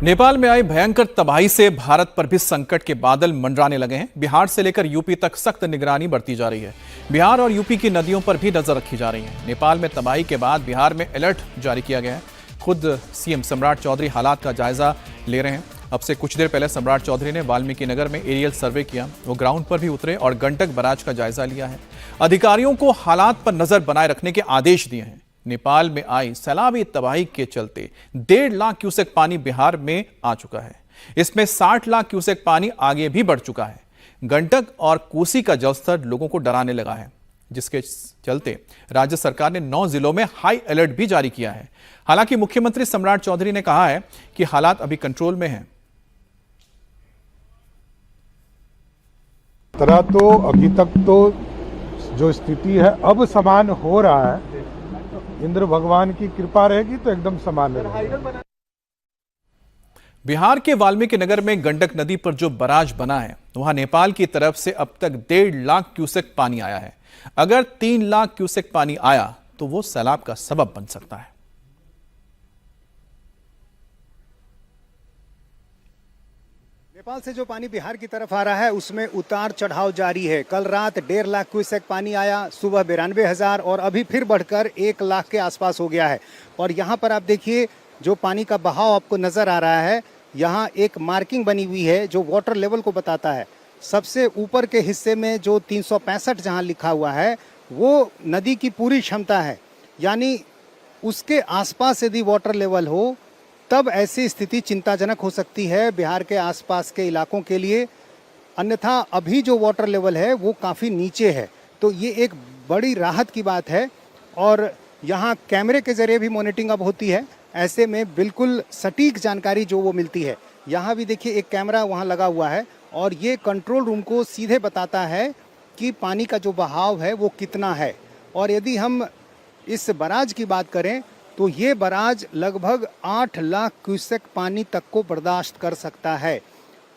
नेपाल में आई भयंकर तबाही से भारत पर भी संकट के बादल मंडराने लगे हैं। बिहार से लेकर यूपी तक सख्त निगरानी बरती जा रही है। बिहार और यूपी की नदियों पर भी नजर रखी जा रही है। नेपाल में तबाही के बाद बिहार में अलर्ट जारी किया गया है। खुद सीएम सम्राट चौधरी हालात का जायजा ले रहे हैं। अब से कुछ देर पहले सम्राट चौधरी ने वाल्मीकि नगर में एरियल सर्वे किया। वो ग्राउंड पर भी उतरे और गंडक बराज का जायजा लिया है। अधिकारियों को हालात पर नजर बनाए रखने के आदेश दिए हैं। नेपाल में आई सैलाबी तबाही के चलते 1.5 लाख क्यूसेक पानी बिहार में आ चुका है। इसमें 60 लाख क्यूसेक पानी आगे भी बढ़ चुका है। गंडक और कोसी का जलस्तर लोगों को डराने लगा है, जिसके चलते राज्य सरकार ने 9 जिलों में हाई अलर्ट भी जारी किया है। हालांकि मुख्यमंत्री सम्राट चौधरी ने कहा है कि हालात अभी कंट्रोल में हैं। तरह तो अभी तक तो जो स्थिति है अब समान हो रहा है। इंद्र भगवान की कृपा रहेगी तो एकदम सामान्य रहेगा। बिहार के वाल्मीकि नगर में गंडक नदी पर जो बराज बना है वहां नेपाल की तरफ से अब तक 1.5 लाख क्यूसेक पानी आया है। अगर 3 लाख क्यूसेक पानी आया तो वो सैलाब का सबब बन सकता है। नेपाल से जो पानी बिहार की तरफ आ रहा है उसमें उतार चढ़ाव जारी है। कल रात 1.5 लाख क्यूसेक पानी आया, सुबह 92,000 और अभी फिर बढ़कर 1 लाख के आसपास हो गया है। और यहाँ पर आप देखिए जो पानी का बहाव आपको नजर आ रहा है, यहाँ एक मार्किंग बनी हुई है जो वाटर लेवल को बताता है। सबसे ऊपर के हिस्से में जो 365 जहाँ लिखा हुआ है वो नदी की पूरी क्षमता है, यानी उसके आसपास यदि वाटर लेवल हो तब ऐसी स्थिति चिंताजनक हो सकती है बिहार के आसपास के इलाकों के लिए। अन्यथा अभी जो वाटर लेवल है वो काफ़ी नीचे है, तो ये एक बड़ी राहत की बात है। और यहाँ कैमरे के जरिए भी मॉनिटरिंग अब होती है, ऐसे में बिल्कुल सटीक जानकारी जो वो मिलती है। यहाँ भी देखिए एक कैमरा वहाँ लगा हुआ है और ये कंट्रोल रूम को सीधे बताता है कि पानी का जो बहाव है वो कितना है। और यदि हम इस बराज की बात करें तो ये बराज लगभग 8 लाख क्यूसेक पानी तक को बर्दाश्त कर सकता है,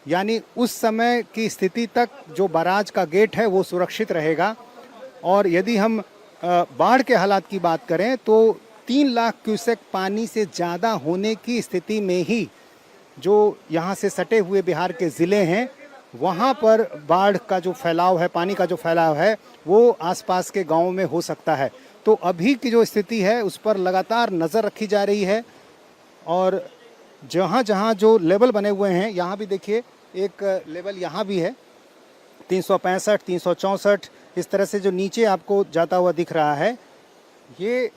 यानी उस समय की स्थिति तक जो बराज का गेट है वो सुरक्षित रहेगा। और यदि हम बाढ़ के हालात की बात करें तो 3 लाख क्यूसेक पानी से ज़्यादा होने की स्थिति में ही जो यहाँ से सटे हुए बिहार के ज़िले हैं वहाँ पर बाढ़ का जो फैलाव है, पानी का जो फैलाव है वो आसपास के गाँवों में हो सकता है। तो अभी की जो स्थिति है उस पर लगातार नज़र रखी जा रही है। और जहाँ जहाँ जो लेवल बने हुए हैं, यहाँ भी देखिए एक लेवल यहाँ भी है 365, 364, इस तरह से जो नीचे आपको जाता हुआ दिख रहा है। ये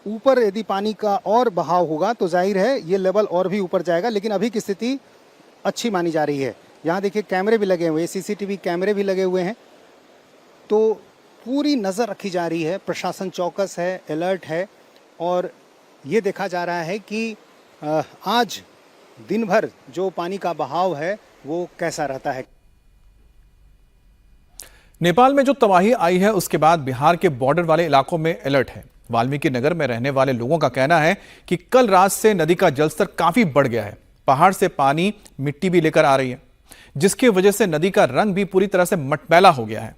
ऊपर यदि पानी का और बहाव होगा तो जाहिर है ये लेवल और भी ऊपर जाएगा, लेकिन अभी की स्थिति अच्छी मानी जा रही है। यहाँ देखिए कैमरे भी लगे हुए हैं, सीसीटीवी कैमरे भी लगे हुए हैं, तो पूरी नज़र रखी जा रही है। प्रशासन चौकस है, अलर्ट है और ये देखा जा रहा है कि आज दिन भर जो पानी का बहाव है वो कैसा रहता है। नेपाल में जो तबाही आई है उसके बाद बिहार के बॉर्डर वाले इलाकों में अलर्ट है। वाल्मीकि नगर में रहने वाले लोगों का कहना है कि कल रात से नदी का जलस्तर काफी बढ़ गया है। पहाड़ से पानी, मिट्टी भी लेकर आ रही है, जिसकी वजह से नदी का रंग भी पूरी तरह से मटमैला हो गया है।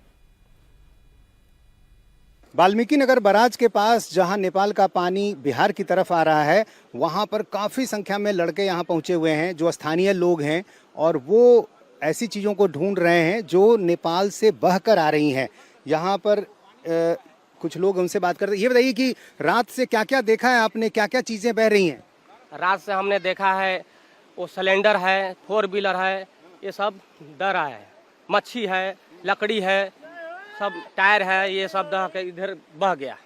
वाल्मीकि नगर बराज के पास जहां नेपाल का पानी बिहार की तरफ आ रहा है वहां पर काफ़ी संख्या में लड़के यहां पहुंचे हुए हैं जो स्थानीय लोग हैं और वो ऐसी चीज़ों को ढूंढ रहे हैं जो नेपाल से बहकर आ रही हैं। यहां पर कुछ लोग उनसे बात करते हैं। ये बताइए कि रात से क्या क्या देखा है आपने, क्या क्या चीज़ें बह रही हैं? रात से हमने देखा है वो सिलेंडर है, 4 व्हीलर है, ये सब डर रहा है। मच्छी है, लकड़ी है, सब टायर है, ये सब दह के इधर बह गया।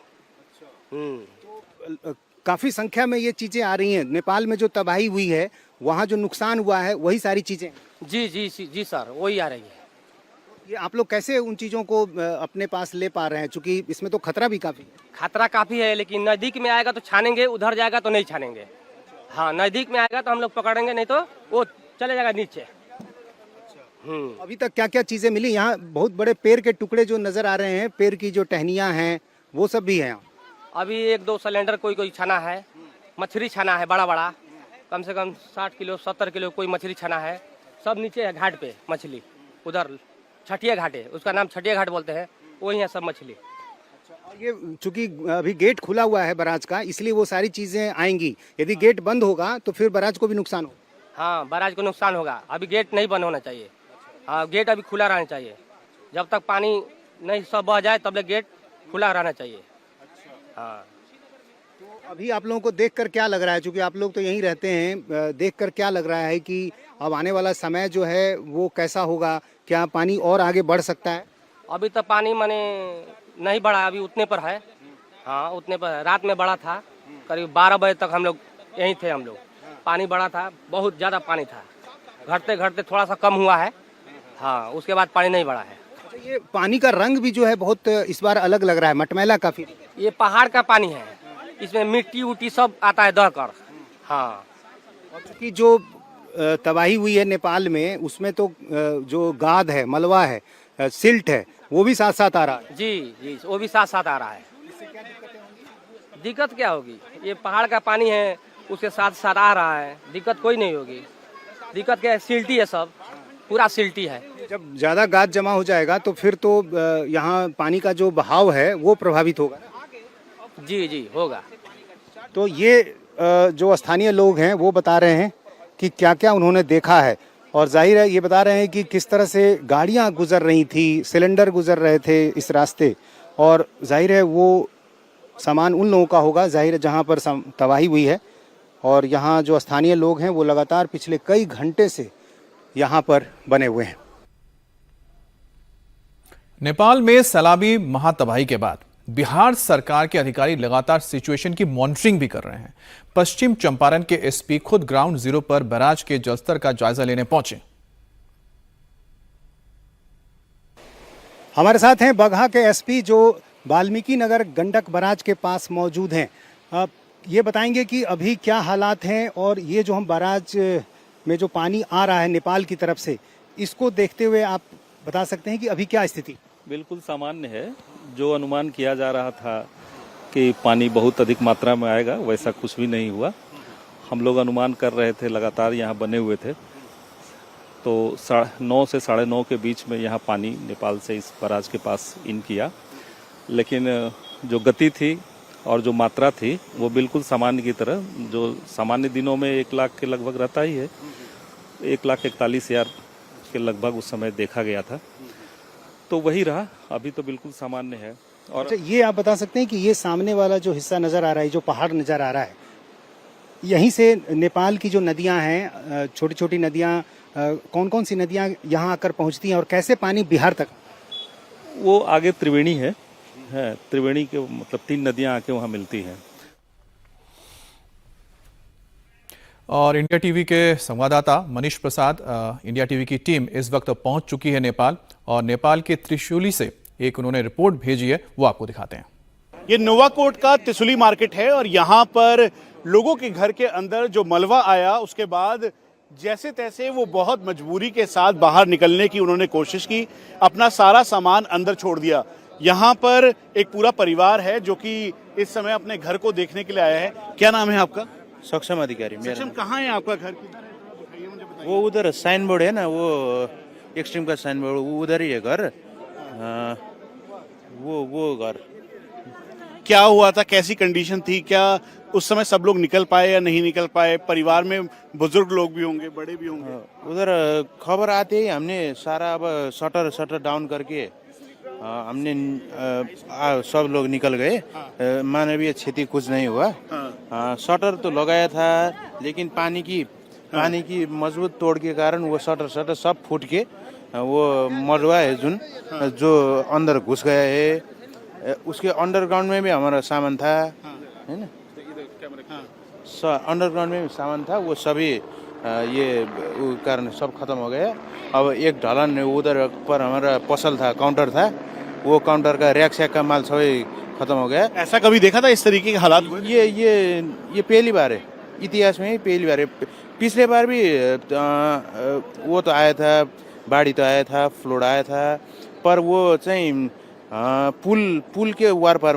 तो काफ़ी संख्या में ये चीज़ें आ रही हैं। नेपाल में जो तबाही हुई है वहाँ जो नुकसान हुआ है वही सारी चीज़ें। जी जी जी सर, वही आ रही है। ये आप लोग कैसे उन चीज़ों को अपने पास ले पा रहे हैं, चूँकि इसमें तो खतरा भी काफ़ी है? खतरा काफ़ी है, लेकिन नज़दीक में आएगा तो छानेंगे, उधर जाएगा तो नहीं छानेंगे। हाँ, नज़दीक में आएगा तो हम लोग पकड़ेंगे, नहीं तो वो चले जाएगा नीचे। अभी तक क्या क्या चीज़ें मिली? यहाँ बहुत बड़े पेड़ के टुकड़े जो नज़र आ रहे हैं, पेड़ की जो टहनियाँ हैं वो सब भी हैं। अभी 1-2 सिलेंडर कोई छाना है, मछली छाना है बड़ा बड़ा, कम से कम 60 किलो 70 किलो कोई मछली छना है। सब नीचे है घाट पे मछली, उधर छठिया घाट है, उसका नाम छठिया घाट बोलते हैं, वही है सब मछली। ये चूंकि अभी गेट खुला हुआ है बराज का, इसलिए वो सारी चीजें आएंगी। यदि गेट बंद होगा तो फिर बराज को भी नुकसान होगा। हाँ, बराज को नुकसान होगा। अभी गेट नहीं बंद होना चाहिए। हाँ, गेट अभी खुला रहना चाहिए। जब तक पानी नहीं सब बह जाए तब तक गेट खुला रहना चाहिए। हाँ, तो अभी आप लोगों को देखकर क्या लग रहा है, चूंकि आप लोग तो यहीं रहते हैं, देखकर क्या लग रहा है कि अब आने वाला समय जो है वो कैसा होगा? क्या पानी और आगे बढ़ सकता है? अभी तो पानी माने नहीं बढ़ा, अभी उतने पर है। हाँ, उतने पर है। रात में बढ़ा था, करीब 12 बजे तक हम लोग यहीं थे। हम लोग पानी बढ़ा था, बहुत ज़्यादा पानी था। घटते घटते थोड़ा सा कम हुआ है। हाँ, उसके बाद पानी नहीं बढ़ा है। ये पानी का रंग भी जो है बहुत इस बार अलग लग रहा है, मटमैला काफी। ये पहाड़ का पानी है, इसमें मिट्टी उट्टी सब आता है दह कर। हाँ, और चूंकि जो तबाही हुई है नेपाल में, उसमें तो जो गाद है, मलबा है, सिल्ट है, वो भी साथ साथ आ रहा है। जी जी, वो भी साथ साथ आ रहा है। दिक्कत क्या होगी? ये पहाड़ का पानी है, उसके साथ साथ आ रहा है, दिक्कत कोई नहीं होगी। दिक्कत क्या है? सिल्टी है, सब पूरा सिल्टी है। जब ज्यादा गाद जमा हो जाएगा तो फिर तो यहाँ पानी का जो बहाव है वो प्रभावित होगा ना? जी जी, होगा। तो ये जो स्थानीय लोग हैं वो बता रहे हैं कि क्या क्या उन्होंने देखा है, और जाहिर है ये बता रहे हैं कि किस तरह से गाड़ियां गुजर रही थी, सिलेंडर गुजर रहे थे इस रास्ते, और जाहिर है वो सामान उन लोगों का होगा, जाहिर है जहां पर तबाही हुई है। और यहाँ जो स्थानीय लोग हैं वो लगातार पिछले कई घंटे से यहाँ पर बने हुए हैं। नेपाल में सैलाबी महातबाही के बाद बिहार सरकार के अधिकारी लगातार सिचुएशन की मॉनिटरिंग भी कर रहे हैं। पश्चिम चंपारण के एसपी खुद ग्राउंड जीरो पर बैराज के जलस्तर का जायजा लेने पहुंचे। हमारे साथ हैं बगहा के एसपी जो वाल्मीकि नगर गंडक बैराज के पास मौजूद हैं। अब ये बताएंगे कि अभी क्या हालात हैं, और ये जो हम बैराज में जो पानी आ रहा है नेपाल की तरफ से, इसको देखते हुए आप बता सकते हैं कि अभी क्या स्थिति? बिल्कुल सामान्य है। जो अनुमान किया जा रहा था कि पानी बहुत अधिक मात्रा में आएगा, वैसा कुछ भी नहीं हुआ। हम लोग अनुमान कर रहे थे, लगातार यहाँ बने हुए थे, तो 9 से 9:30 के बीच में यहाँ पानी नेपाल से इस बैराज के पास इन किया। लेकिन जो गति थी और जो मात्रा थी वो बिल्कुल सामान्य की तरह, जो सामान्य दिनों में 1 लाख के लगभग रहता ही है, 1,41,000 के लगभग उस समय देखा गया था, तो वही रहा। अभी तो बिल्कुल सामान्य है। और अच्छा, ये आप बता सकते हैं कि ये सामने वाला जो हिस्सा नजर आ रहा है, जो पहाड़ नजर आ रहा है, यहीं से नेपाल की जो नदियां हैं, छोटी छोटी नदियां, कौन कौन सी नदियां यहाँ आकर पहुंचती हैं और कैसे पानी बिहार तक? वो आगे त्रिवेणी है, त्रिवेणी के मतलब 3 नदियां आके वहाँ मिलती हैं। और इंडिया टीवी के संवाददाता मनीष प्रसाद, इंडिया टीवी की टीम इस वक्त पहुंच चुकी है नेपाल, और नेपाल के त्रिशूली से एक उन्होंने रिपोर्ट भेजी है, वो आपको दिखाते हैं। ये नोवाकोट का त्रिशूली मार्केट है, और यहाँ पर लोगों के घर के अंदर जो मलबा आया, उसके बाद जैसे तैसे वो बहुत मजबूरी के साथ बाहर निकलने की उन्होंने कोशिश की, अपना सारा सामान अंदर छोड़ दिया। यहाँ पर एक पूरा परिवार है जो कि इस समय अपने घर को देखने के लिए आया है। क्या नाम है आपका? सक्षम अधिकारी। सक्षम, कहाँ है आपका घर? वो उधर साइन बोर्ड है ना, वो एक्सट्रीम का साइन बोर्ड, वो उधर ही है घर। वो घर। क्या हुआ था, कैसी कंडीशन थी? क्या उस समय सब लोग निकल पाए या नहीं निकल पाए? परिवार में बुजुर्ग लोग भी होंगे, बड़े भी होंगे। उधर खबर आते ही हमने सारा अब शटर डाउन करके हमने सब लोग निकल गए। मानवीय क्षति कुछ नहीं हुआ। शटर तो लगाया था, लेकिन पानी की मजबूत तोड़ के कारण वो शटर सब फूट के वो मलबा है जो अंदर घुस गया है। उसके अंडरग्राउंड में भी हमारा सामान था, है ना, अंडरग्राउंड में भी सामान था, वो सभी ये कारण सब खत्म हो गया। अब एक ढलान उधर पर हमारा पसल था, काउंटर था, वो काउंटर का रैक शैक का माल सभी खत्म हो गया। ऐसा कभी देखा था इस तरीके के हालात? ये पहली बार है, इतिहास में ही पहली बार है। पिछले बार भी वो तो आया था, बाढ़ी तो आया था, फ्लड आया था, पर वो चाहिँ पुल के वार पर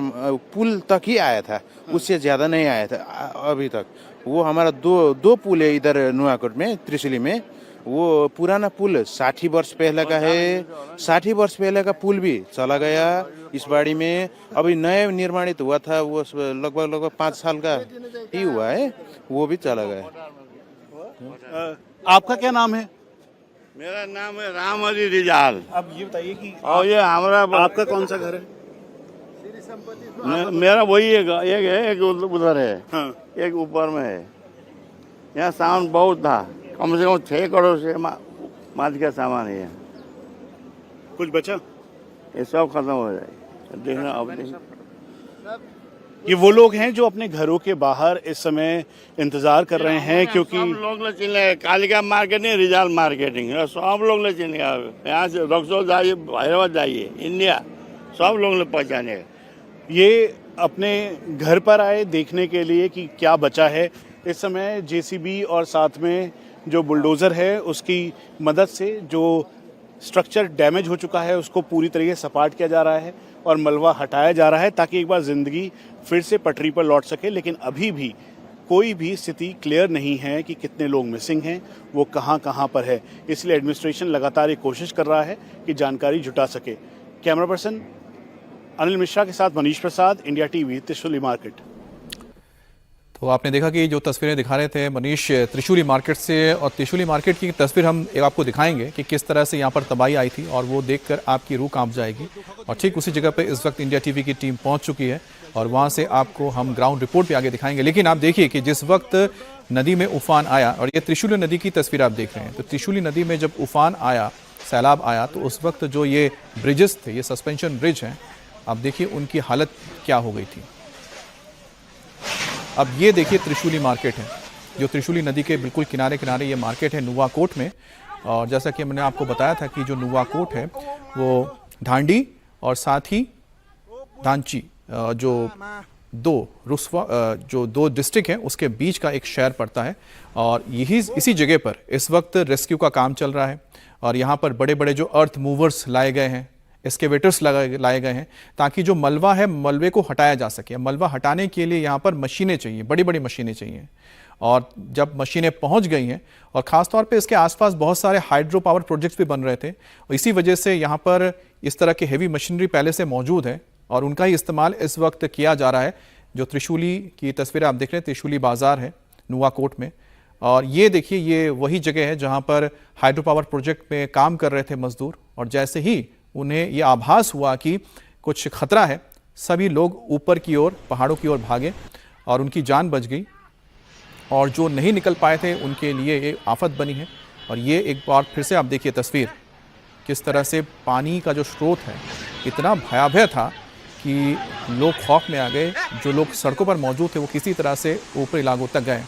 पुल तक ही आया था, उससे ज़्यादा नहीं आया था अभी तक। वो हमारा दो पुल है इधर नुआकोट में, त्रिशूली में। वो पुराना पुल 60 वर्ष पहले का है। 60 वर्ष पहले का पुल भी चला गया इस बाड़ी में। अभी नया निर्माणित हुआ था, वो लगभग 5 साल का ही हुआ है, वो भी चला गया। आपका क्या नाम है? मेरा नाम है राम हरी रिजाल। अब ये बताइए कि और ये हमारा आपका कौन सा घर है? मेरा वही एक है, एक उधर है, हाँ। एक ऊपर में है। यहाँ सामान बहुत था, कम से कम 6 करोड़ से माज का सामान है। कुछ बचा? ये सब खत्म हो जाए। देखना अब नहीं। ये वो लोग हैं जो अपने घरों के बाहर इस समय इंतजार कर रहे हैं, क्योंकि सब लोग ले चिल्ले, कालिका मार्केटिंग, रिजाल मार्केटिंग, सब लोग ले चिल्ले। यहाँ से रक्सौल जाइए, हैदराबाद जाइए, इंडिया, सब लोग ले पहचाने। ये अपने घर पर आए देखने के लिए कि क्या बचा है। इस समय जेसीबी और साथ में जो बुलडोज़र है उसकी मदद से जो स्ट्रक्चर डैमेज हो चुका है उसको पूरी तरीके से सपाट किया जा रहा है और मलबा हटाया जा रहा है, ताकि एक बार ज़िंदगी फिर से पटरी पर लौट सके। लेकिन अभी भी कोई भी स्थिति क्लियर नहीं है कि कितने लोग मिसिंग हैं, वो कहाँ कहाँ पर है। इसलिए एडमिनिस्ट्रेशन लगातार ये कोशिश कर रहा है कि जानकारी जुटा सके। कैमरा पर्सन अनिल मिश्रा के साथ Manish Prasad, India TV, Trishuli market. तो आपने देखा कि जो तस्वीरें दिखा रहे थे मनीष त्रिशूली मार्केट से, और त्रिशूली मार्केट की तस्वीर हम आपको दिखाएंगे कि किस तरह से यहाँ पर तबाही आई थी, और वो देखकर आपकी रूह कांप जाएगी। और ठीक उसी जगह पे इस वक्त इंडिया टीवी की टीम पहुँच चुकी है और वहाँ से आपको हम ग्राउंड रिपोर्ट भी आगे दिखाएंगे। लेकिन आप देखिए कि जिस वक्त नदी में उफान आया, और ये त्रिशूली नदी की तस्वीर आप देख रहे हैं, तो त्रिशूली नदी में जब उफान आया, सैलाब आया, तो उस वक्त जो ये ब्रिजेस थे, ये सस्पेंशन ब्रिज हैं, आप देखिए उनकी हालत क्या हो गई थी। अब ये देखिए त्रिशूली मार्केट है, जो त्रिशूली नदी के बिल्कुल किनारे किनारे ये मार्केट है नुआकोट में। और जैसा कि मैंने आपको बताया था कि जो नुआकोट है वो ढांडी और साथ ही धांची, जो दो डिस्ट्रिक्ट हैं उसके बीच का एक शहर पड़ता है। और इसी जगह पर इस वक्त रेस्क्यू का काम चल रहा है, और यहाँ पर बड़े बड़े जो अर्थ मूवर्स लाए गए हैं, एक्सकेवेटर्स लाए गए हैं, ताकि जो मलबा है मलबे को हटाया जा सके। मलबा हटाने के लिए यहाँ पर मशीनें चाहिए, बड़ी बड़ी मशीनें चाहिए। और जब मशीनें पहुँच गई हैं, और ख़ासतौर पे इसके आसपास बहुत सारे हाइड्रो पावर प्रोजेक्ट्स भी बन रहे थे, और इसी वजह से यहाँ पर इस तरह की हेवी मशीनरी पहले से मौजूद है और उनका ही इस्तेमाल इस वक्त किया जा रहा है। जो त्रिशूली की तस्वीरें आप देख रहे हैं, त्रिशूली बाज़ार है नुआकोट में, और ये देखिए ये वही जगह है जहाँ पर हाइड्रो पावर प्रोजेक्ट में काम कर रहे थे मजदूर। और जैसे ही उन्हें ये आभास हुआ कि कुछ खतरा है, सभी लोग ऊपर की ओर, पहाड़ों की ओर भागे और उनकी जान बच गई। और जो नहीं निकल पाए थे उनके लिए ये आफत बनी है। और ये एक बार फिर से आप देखिए तस्वीर, किस तरह से पानी का जो स्रोत है इतना भयावह था कि लोग खौफ में आ गए। जो लोग सड़कों पर मौजूद थे वो किसी तरह से ऊपरी इलाकों तक गए।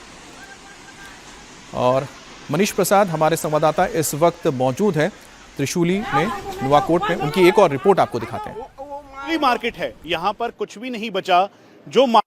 और मनीष प्रसाद हमारे संवाददाता इस वक्त मौजूद है त्रिशूली में, नुआकोट में। उनकी एक और रिपोर्ट आपको दिखाते हैं। त्रिशूली मार्केट है, यहाँ पर कुछ भी नहीं बचा। जो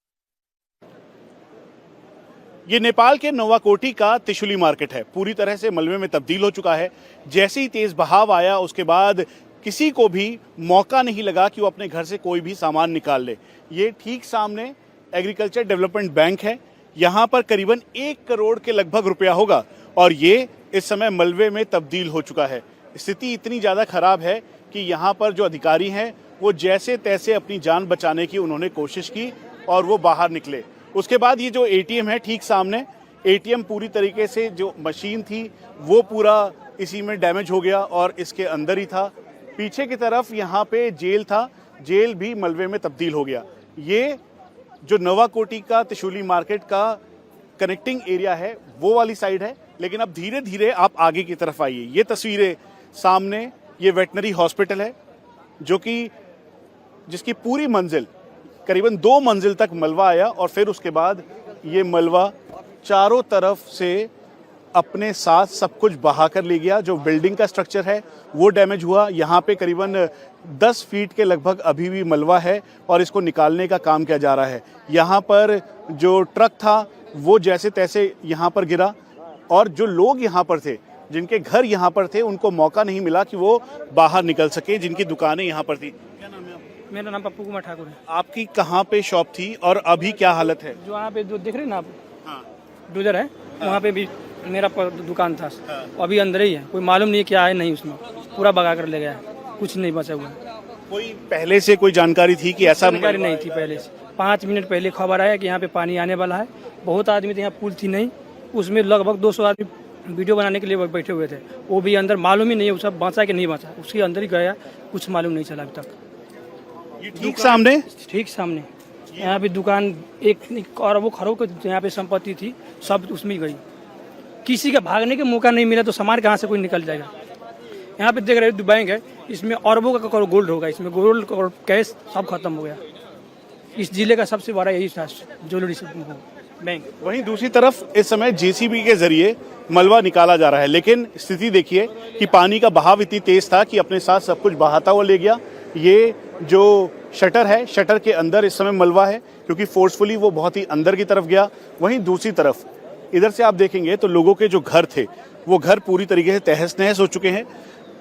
ये नेपाल के नवाकोटी का त्रिशूली मार्केट है, पूरी तरह से मलबे में तब्दील हो चुका है। जैसे ही तेज बहाव आया उसके बाद किसी को भी मौका नहीं लगा कि वो अपने घर से कोई भी सामान निकाल ले। ये ठीक सामने एग्रीकल्चर डेवलपमेंट बैंक है, यहाँ पर करीबन 1 करोड़ के लगभग रुपया होगा, और ये इस समय मलबे में तब्दील हो चुका है। स्थिति इतनी ज़्यादा खराब है कि यहाँ पर जो अधिकारी हैं वो जैसे तैसे अपनी जान बचाने की उन्होंने कोशिश की और वो बाहर निकले। उसके बाद ये जो एटीएम है ठीक सामने, एटीएम पूरी तरीके से जो मशीन थी वो पूरा इसी में डैमेज हो गया और इसके अंदर ही था। पीछे की तरफ यहाँ पे जेल था, जेल भी मलबे में तब्दील हो गया। ये जो नवाकोटी का त्रिशूली मार्केट का कनेक्टिंग एरिया है वो वाली साइड है। लेकिन अब धीरे धीरे आप आगे की तरफ आइए। ये तस्वीरें सामने, ये वेटनरी हॉस्पिटल है जो कि जिसकी पूरी मंजिल करीबन 2 मंजिल तक मलबा आया, और फिर उसके बाद ये मलबा चारों तरफ से अपने साथ सब कुछ बहा कर ले गया। जो बिल्डिंग का स्ट्रक्चर है वो डैमेज हुआ। यहाँ पे करीबन 10 फीट के लगभग अभी भी मलबा है और इसको निकालने का काम किया जा रहा है। यहाँ पर जो ट्रक था वो जैसे तैसे यहाँ पर गिरा, और जो लोग यहाँ पर थे, जिनके घर यहाँ पर थे, उनको मौका नहीं मिला कि वो बाहर निकल सके, जिनकी दुकानें यहाँ पर थी। क्या नाम है आपका? मेरा नाम पप्पू कुमार ठाकुर है। आपकी कहाँ पे शॉप थी और अभी क्या हालत है? जो यहाँ पे जो देख रहे हैं ना आप, हाँ। डूजर है, वहाँ पे भी मेरा दुकान था, अभी अंदर ही है, कोई मालूम नहीं क्या है नहीं, उसमें पूरा भगा कर ले गया है, कुछ नहीं बचा हुआ। कोई पहले से कोई जानकारी थी कि ऐसा जानकारी नहीं थी पहले से। 5 मिनट पहले खबर आया कि यहाँ पे पानी आने वाला है, बहुत आदमी थे, यहाँ पुल थी नहीं, उसमें लगभग 200 आदमी वीडियो बनाने के लिए बैठे हुए थे, वो भी अंदर मालूम ही नहीं वो सब बचा कि नहीं बचा, उसके अंदर ही गया, कुछ मालूम नहीं चला अभी तक। ये ठीक सामने यहाँ पे दुकान एक और वो खरों की यहाँ पे संपत्ति थी, सब उसमें गई, किसी का भागने का मौका नहीं मिला, तो सामान कहाँ से कोई निकल जाएगा। यहाँ पे देख रहे हो बैंक है, इसमें अरबों का गोल्ड होगा, इसमें गोल्ड और कैश सब खत्म हो गया। इस जिले का सबसे बड़ा यही था ज्वेलरी बैंक। वहीं दूसरी तरफ इस समय जेसीबी के जरिए मलबा निकाला जा रहा है, लेकिन स्थिति देखिए कि पानी का बहाव इतनी तेज था कि अपने साथ सब कुछ बहाता हुआ ले गया। ये जो शटर है, शटर के अंदर इस समय मलबा है, क्योंकि फोर्सफुली वो बहुत ही अंदर की तरफ गया। वहीं दूसरी तरफ इधर से आप देखेंगे तो लोगों के जो घर थे वो घर पूरी तरीके से तहस नहस हो चुके हैं,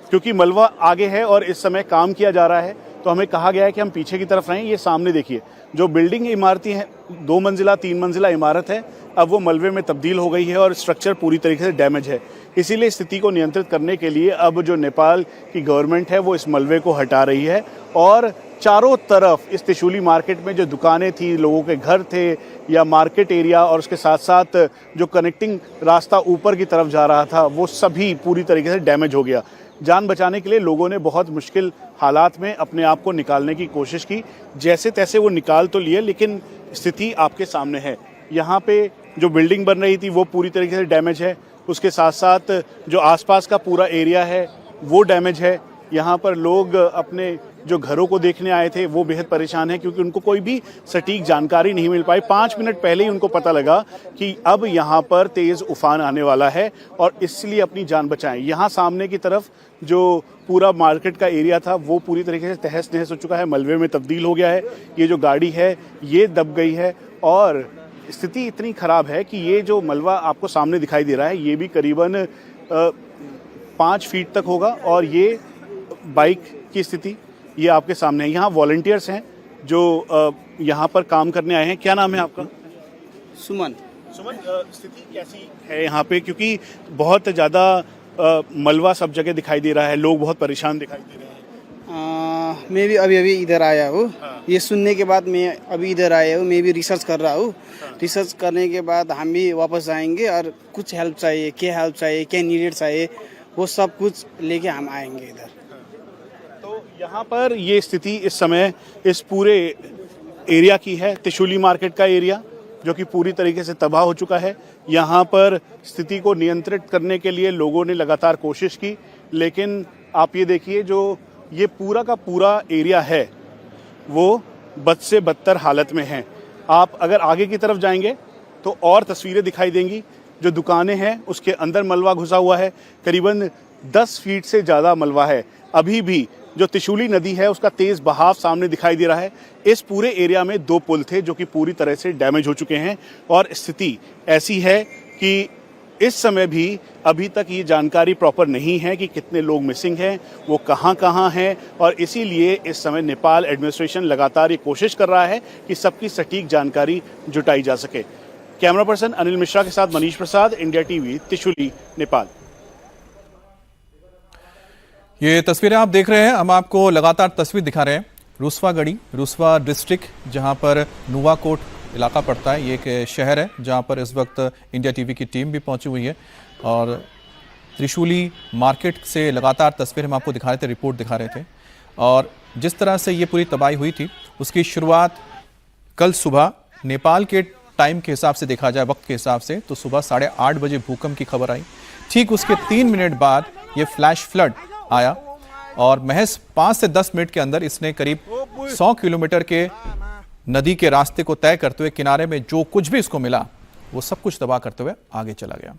क्योंकि मलबा आगे है और इस समय काम किया जा रहा है। तो हमें कहा गया है कि हम पीछे की तरफ रहें। ये सामने देखिए जो बिल्डिंग इमारतें हैं, 2 मंजिला 3 मंजिला इमारत है, अब वो मलबे में तब्दील हो गई है और स्ट्रक्चर पूरी तरीके से डैमेज है। इसीलिए स्थिति को नियंत्रित करने के लिए अब जो नेपाल की गवर्नमेंट है वो इस मलबे को हटा रही है और चारों तरफ इस त्रिशूली मार्केट में जो दुकानें थी, लोगों के घर थे या मार्केट एरिया और उसके साथ साथ जो कनेक्टिंग रास्ता ऊपर की तरफ जा रहा था, वो सभी पूरी तरीके से डैमेज हो गया। जान बचाने के लिए लोगों ने बहुत मुश्किल हालात में अपने आप को निकालने की कोशिश की, जैसे तैसे वो निकाल तो लिए, लेकिन स्थिति आपके सामने है। यहाँ पे जो बिल्डिंग बन रही थी वो पूरी तरीके से डैमेज है, उसके साथ साथ जो आसपास का पूरा एरिया है वो डैमेज है। यहाँ पर लोग अपने जो घरों को देखने आए थे वो बेहद परेशान हैं, क्योंकि उनको कोई भी सटीक जानकारी नहीं मिल पाई। 5 मिनट पहले ही उनको पता लगा कि अब यहाँ पर तेज़ उफान आने वाला है और इसलिए अपनी जान बचाएं। यहाँ सामने की तरफ जो पूरा मार्केट का एरिया था वो पूरी तरीके से तहस नहस हो चुका है, मलबे में तब्दील हो गया है। ये जो गाड़ी है ये दब गई है और स्थिति इतनी ख़राब है कि ये जो मलबा आपको सामने दिखाई दे रहा है ये भी करीबन 5 फीट तक होगा और ये बाइक की स्थिति ये आपके सामने है। यहाँ वॉलंटियर्स हैं जो यहाँ पर काम करने आए हैं। क्या नाम है आपका? सुमन। स्थिति कैसी है यहाँ पे, क्योंकि बहुत ज़्यादा मलबा सब जगह दिखाई दे रहा है, लोग बहुत परेशान दिखाई दे रहे हैं। मैं भी अभी इधर आया हूँ। ये सुनने के बाद मैं अभी इधर आया हूँ, मैं भी रिसर्च कर रहा हूँ। रिसर्च करने के बाद हम भी वापस आएंगे और कुछ हेल्प चाहिए, क्या हेल्प चाहिए, क्या नीडेड चाहिए, वो सब कुछ लेके हम आएंगे इधर। तो यहाँ पर ये स्थिति इस समय इस पूरे एरिया की है, त्रिशूली मार्केट का एरिया जो कि पूरी तरीके से तबाह हो चुका है। यहाँ पर स्थिति को नियंत्रित करने के लिए लोगों ने लगातार कोशिश की, लेकिन आप ये देखिए जो ये पूरा का पूरा एरिया है वो बद से बदतर हालत में है। आप अगर आगे की तरफ जाएंगे तो और तस्वीरें दिखाई देंगी। जो दुकानें हैं उसके अंदर मलबा घुसा हुआ है, करीबन 10 फीट से ज़्यादा मलबा है। अभी भी जो त्रिशूली नदी है उसका तेज़ बहाव सामने दिखाई दे रहा है। इस पूरे एरिया में 2 पुल थे जो कि पूरी तरह से डैमेज हो चुके हैं और स्थिति ऐसी है कि इस समय भी अभी तक ये जानकारी प्रॉपर नहीं है कि कितने लोग मिसिंग हैं, वो कहाँ हैं और इसीलिए इस समय नेपाल एडमिनिस्ट्रेशन लगातार ये कोशिश कर रहा है कि सबकी सटीक जानकारी जुटाई जा सके। कैमरा पर्सन अनिल मिश्रा के साथ मनीष प्रसाद, इंडिया टीवी, त्रिशूली, नेपाल। ये तस्वीरें आप देख रहे हैं, हम आपको लगातार तस्वीर दिखा रहे हैं रुस्वागढ़ी, रुस्वा डिस्ट्रिक्ट जहां पर नुवाकोट इलाका पड़ता है। ये एक शहर है जहां पर इस वक्त इंडिया टीवी की टीम भी पहुंची हुई है और त्रिशूली मार्केट से लगातार तस्वीर हम आपको दिखा रहे थे, रिपोर्ट दिखा रहे थे। और जिस तरह से ये पूरी तबाही हुई थी उसकी शुरुआत कल सुबह नेपाल के टाइम के हिसाब से देखा जाए, वक्त के हिसाब से, तो सुबह 8:30 बजे भूकंप की खबर आई। ठीक उसके 3 मिनट बाद ये फ्लैश फ्लड आया और महज 5 से 10 मिनट के अंदर इसने करीब 100 किलोमीटर के नदी के रास्ते को तय करते हुए किनारे में जो कुछ भी इसको मिला वो सब कुछ तबाह करते हुए आगे चला गया।